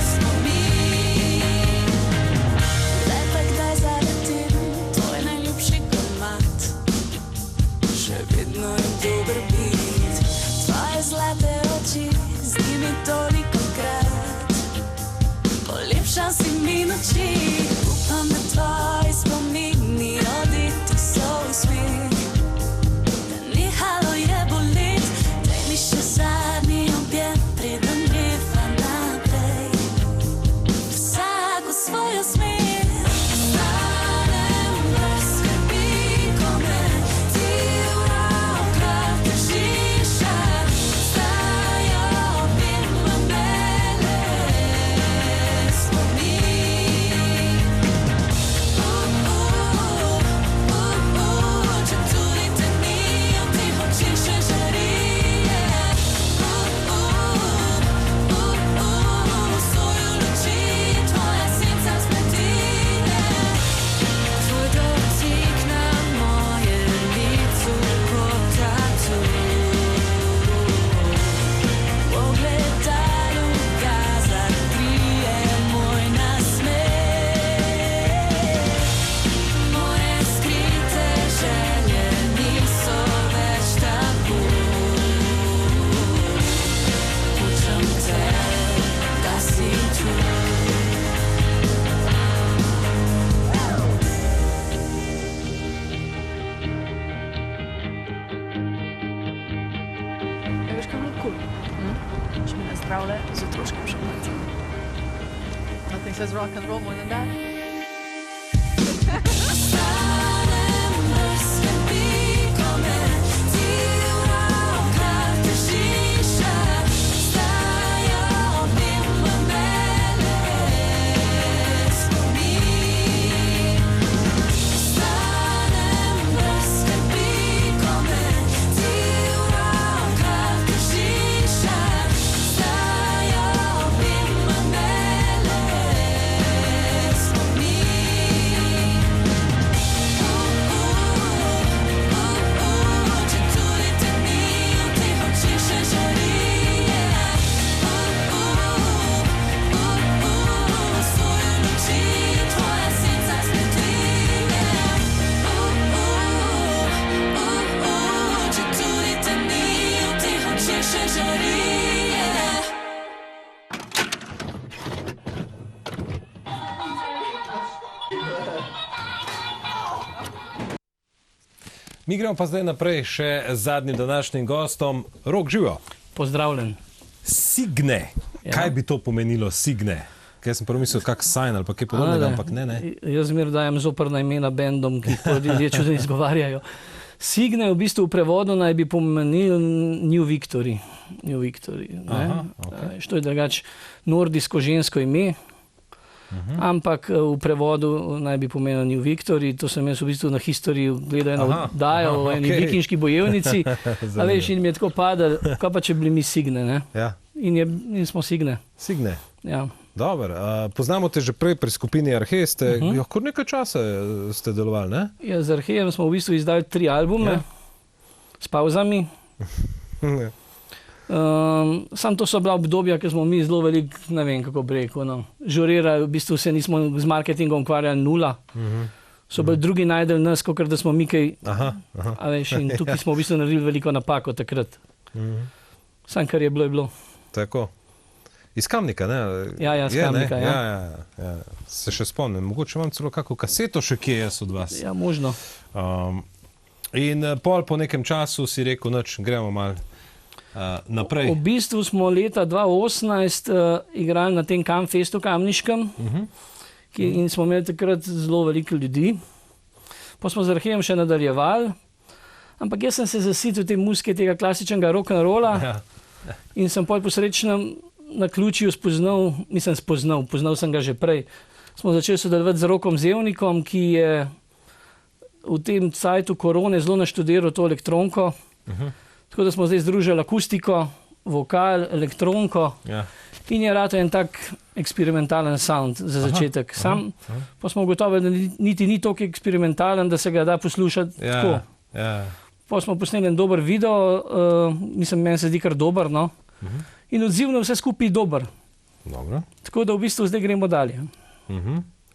spomin. Le pa kdaj zaletim tvoj najljubši komad. Še vedno je dober beat. Tvoje zlate oči, z njimi tolikokrat polepšal si mi noči. Upam, da tvoji spomini oditi so v smeh. Da nehalo je bolet, daj mi še zadnji objem, preden greva naprej. Vsak v svojo smer. Stanem brez skrbi, ko me ti v rokah držiš. Zdaj obima me le spomin.
Čez rock and roll, možem da?
Ostanem brez skrbi, ko me ti v rokah držiš, staja obima mene spomin. Ostanem brez skrbi, ko me ti v rokah držiš, staja obima mene spomin. Če tudi te ni, v teh očeh še žarije. Svoje noči, tvoja senca spletine. Če tudi te ni, v teh očeh še žarije.
Mi gremo pa zdaj naprej še z zadnjim današnjim gostom. Rok, živijo.
Pozdravljen.
Signe.
Ja.
Kaj bi to pomenilo, Signe? Kaj sem prvo mislil, kak sign ali pa kaj podobnega, ampak ne.
Jaz zmer dajem zoprna imena bendom, ki jih ljudje čudno izgovarjajo. Signe v bistvu v prevodu naj bi pomenil New Victory. New Victory, ne?
Aha, okej.
Što je drugače nordijsko žensko ime, ampak v prevodu naj bi pomenil New Victory. To sem jaz v bistvu na historiji gledal eno
Aha,
oddajo o eni
okej.
vikinški bojevnici. A veš, in mi je tako padalo, kaj pa če bili mi Signe, ne?
Ja,
In smo Signe.
Signe.
Ja.
Dobro, poznamo te že prej pri skupini Arhe, ste kar nekaj časa ste delovali, ne?
Ja, z Arhejem smo v bistvu izdali 3 albume, s pavzami. Sam to so bila obdobja, ker smo mi zelo veliko, ne vem kako bi rekel, no, žurirali, v bistvu se nismo z marketingom ukvarjali nula. So bili drugi najdel nas, kot da smo mi kaj,
Aha.
a veš, in tukaj smo v bistvu naredili veliko napako takrat. Sam kar je bilo.
Tako. Iz Kamnika, ne?
Ja, iz Kamnika,
ne?
ja.
Ja. Se še spomnim, mogoče imam celo kakšno kaseto še kje jaz od vas.
Ja, možno.
In pol po nekem času si rekel, noč, gremo malo naprej.
V bistvu smo leta 2018 igrali na tem Kamfestu kamniškem, in smo imeli takrat zelo veliko ljudi. Pa smo z Arhejem še nadaljevali, ampak jaz sem se zasitil te muzike, tega klasičnega rock'n'rolla, in sem pol po srečnem naključju poznal sem ga že prej. Smo začeli sodelovati z Rokom Zevnikom, ki je v tem cajtu korone zelo naštudiral to elektronko. Tako da smo zdaj združili akustiko, vokal, elektronko, in je rato en tak eksperimentalen sound za začetek. Pa smo ugotovili, da niti ni toliko eksperimentalen, da se ga da poslušati tako. Pa smo posneli en dober video, meni se zdi kar dober, no. In odzivno vse skupaj dober.
Dobro.
Tako da v bistvu zdaj gremo dalje.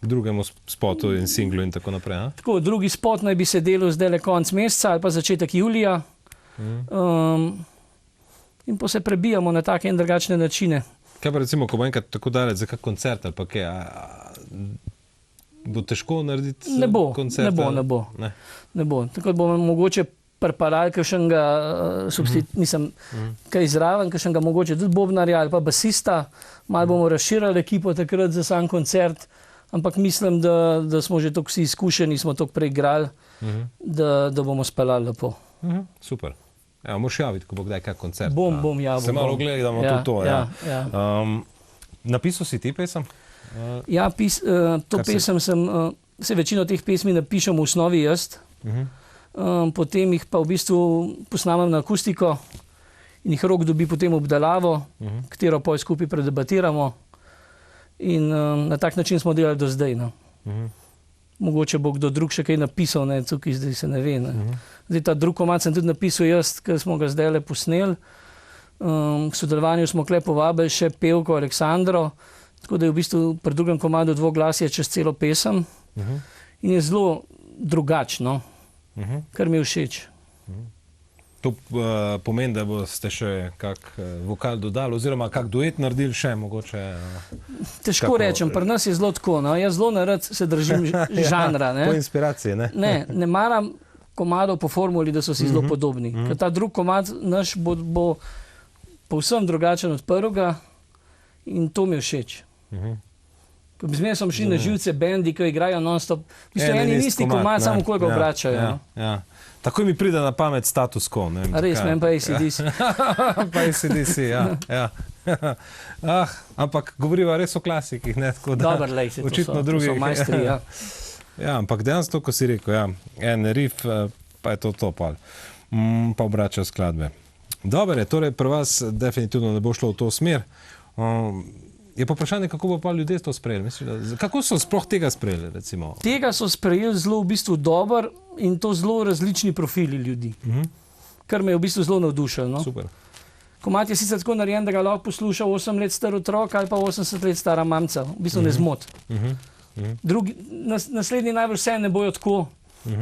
K drugemu spotu in singlu in tako naprej, a?
Tako, drugi spot naj bi se delal zdaj konec meseca ali pa začetek julija. In pa se prebijamo na take in drugačne načine.
Kaj pa recimo, ko bo enkrat tako daleč za kak koncert ali pa kaj, bo težko narediti koncert?
Ne bo. Tako da bomo mogoče preparali kakšnega kaj zraven, kakšnega mogoče tudi bobnarja ali pa basista. Malo bomo razširali ekipo takrat za sam koncert, ampak mislim, da smo že toliko vsi izkušeni, smo toliko preigrali, da bomo speljali lepo.
Super. Ja, moraš javiti, ko bo kdaj kak koncert.
Bom javil.
Se malo gledamo tudi to.
Ja.
Napisal si ti pesem?
Ja, to pesem se večino teh pesmi napišem v osnovi jaz. Potem jih pa v bistvu posnamem na akustiko in jih Rok dobi potem obdelavo, katero pol skupaj predebatiramo, in na tak način smo delali do zdaj. No. Mogoče bo kdo drug še kaj napisal, ne, tukaj zdaj se ne ve. Ne. Zdaj ta drug komad sem tudi napisal jaz, ker smo ga zdaj le posneli. K sodelovanju smo kle povabili še pevko Aleksandro, tako da je v bistvu pri drugem komadu dvoglasje čez celo pesem. In je zelo drugačno, kar mi je všeč.
To pomeni, da boste še kak vokal dodali, oziroma kak duet naredili še mogoče?
Težko rečem, pri nas je zelo tako. No? Jaz zelo narad se držim žanra. Ne?
Po inspiraciji, ne?
Ne maram komadov po formuli, da so si zelo podobni. Ker ta drug komad naš bo povsem drugačen od prvega in to mi je všeč. Zmeraj so šli na živce bendi, ki igrajo non-stop. V bistvu eni in isti komad, samo koliko obračajo.
Ja. Takoj mi pride na pamet Status Quo.
Res, meni pa AC/DC.
Pa AC/DC, ja. Ampak govoriva res o klasikih, ne? Tako da
Dobar, lej,
očitno
to
drugi.
so majstri, ja.
Ja, ampak dejansko, ko si rekel, ja, en riff, pa je to pol. Pa obračajo skladbe. Dobar je, torej pri vas definitivno ne bo šlo v to smer. Je pa vprašanje, kako bo pa ljudje to sprejeli? Kako so sploh tega sprejeli, recimo?
Tega so sprejeli zelo v bistvu dober in to zelo različni profili ljudi. Kar me je v bistvu zelo navdušilo. No?
Super.
Komad je sicer tako narejen, da ga lahko posluša 8 let star otrok ali pa 80 let stara mamca. V bistvu ne zmot. Naslednji najbolj vse ne bojo tako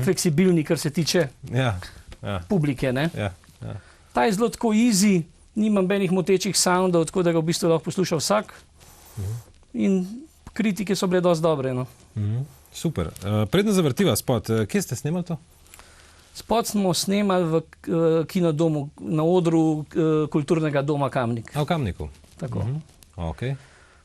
fleksibilni, kar se tiče publike. Ne?
Ja.
Ta je zelo tako easy, nima benih motečih soundov, tako da ga v bistvu lahko posluša vsak. In kritike so bile dosti dobre. No.
Super. Predno zavrtiva spot, kje ste snemali to?
Spot smo snemali v kinodomu, na odru kulturnega doma Kamnik.
A v Kamniku?
Tako.
Okay.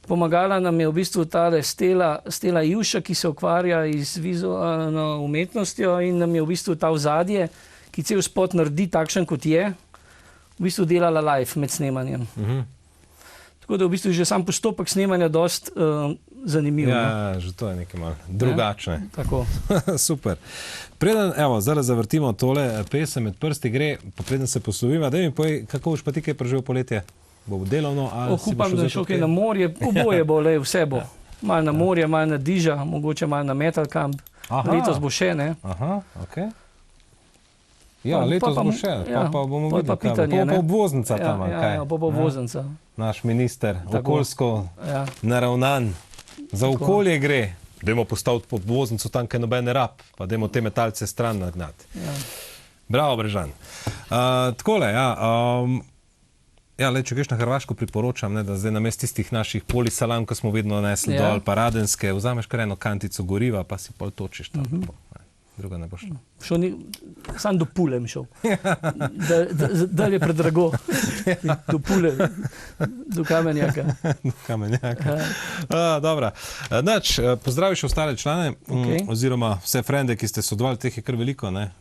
Pomagala nam je v bistvu tale Stela Ivša, ki se ukvarja z vizualno umetnostjo in nam je v bistvu ta ozadje, ki cel spot naredi takšen, kot je, v bistvu delala live med snemanjem. Tako da v bistvu že sam postopek snemanja dost zanimiv.
Ja, že to je nekaj malo drugačne.
Tako.
Super. Preden, zdaj zavrtimo tole pesem Med prsti gre, pa preden se posloviva, daj mi povej, kako boš pa ti kaj preživel poletje? Bo delovno ali si boš
upam, da šel kaj na morje, oboje bo, vse bo. Malo na morje, malo na diža, mogoče malo na metal camp. Letos bo še, ne?
Aha, okej. Ja, letos bo še, pa bomo videli,
pitanje,
pa obvoznica tam, kaj?
Ja, pa obvoznica.
Naš minister, okoljsko naravnan, za okolje gre. Dajmo postaviti obvoznico tam, kaj nobene rab, pa dajmo te metalce stran nagnati. Bravo, Brežan. Takole, če greš na Hrvaško, priporočam, da zdaj namesto tistih naših polisalam, ko smo vedno nesli dol, pa radenske, vzameš kar eno kantico goriva, pa si pol točiš tam. Druga ne boš.
Sam do Pule mi šel. Da je predrago. Do Pule, do Kamenjaka.
Do Kamenjaka. Dobra. Pozdraviš ostale člane, oziroma vse frende, ki ste sodelovali, teh je kar veliko, ne?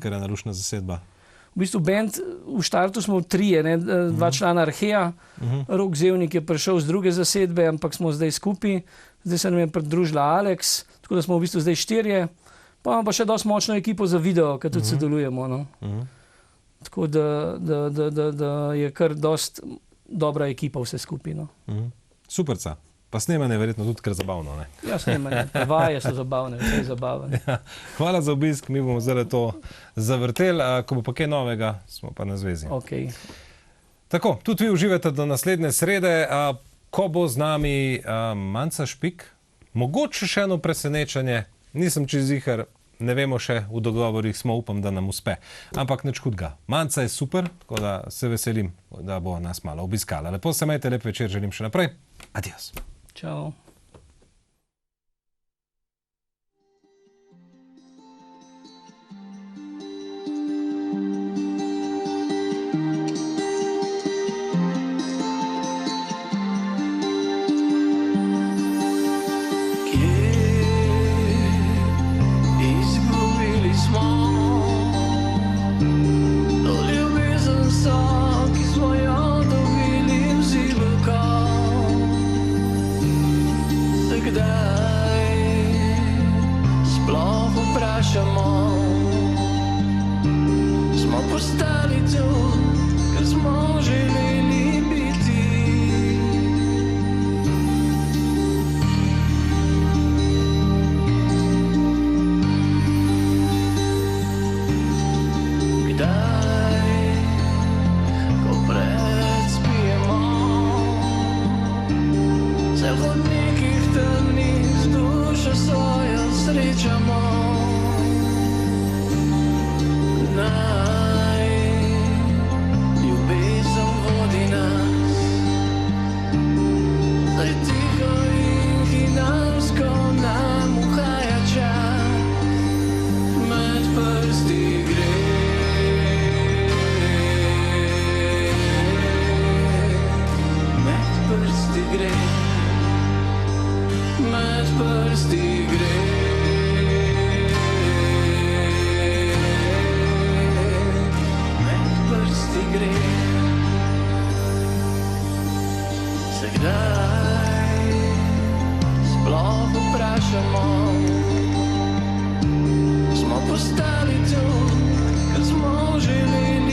Ker je narušna zasedba.
V bistvu band, v štartu smo trije, dva člana Arheja, Rok Zevnik je prišel z druge zasedbe, ampak smo zdaj skupaj, zdaj se nam je pridružila Alex, tako da smo v bistvu zdaj 4, pa imamo pa še dosti močno ekipo za video, ker tudi sodelujemo. No. Tako da je kar dosti dobra ekipa vse skupaj. No.
Superca. Pa snemanje je verjetno tudi kar zabavno, ne?
Ja, snemanje. Vaje so zabavne, vse je zabavne.
Hvala za obisk, mi bomo zdaj to zavrteli, ko bo pa kaj novega, smo pa na zvezi.
Okay.
Tako, tudi vi uživate do naslednje srede, ko bo z nami Manca Špik. Mogoče še eno presenečenje, nisem čez zihar, ne vemo še, v dogovorih smo, upam, da nam uspe. Ampak nič hudega. Manca je super, tako da se veselim, da bo nas malo obiskala. Lepo se imejte, lep večer, želim še naprej. Adios.
Ciao.
Smo postali to, kar smo želeli biti. Kdaj, ko predspijemo, se v hodnikih temnih z dušo svojo srečamo. Naj ljubezen vodi nas, zdaj tiho in hinavsko nam uhaja čas, med prsti gre. Med prsti gre. med prsti gre. Med prsti gre. Se kdaj sploh vprašamo, smo postali tu, ker smo želeli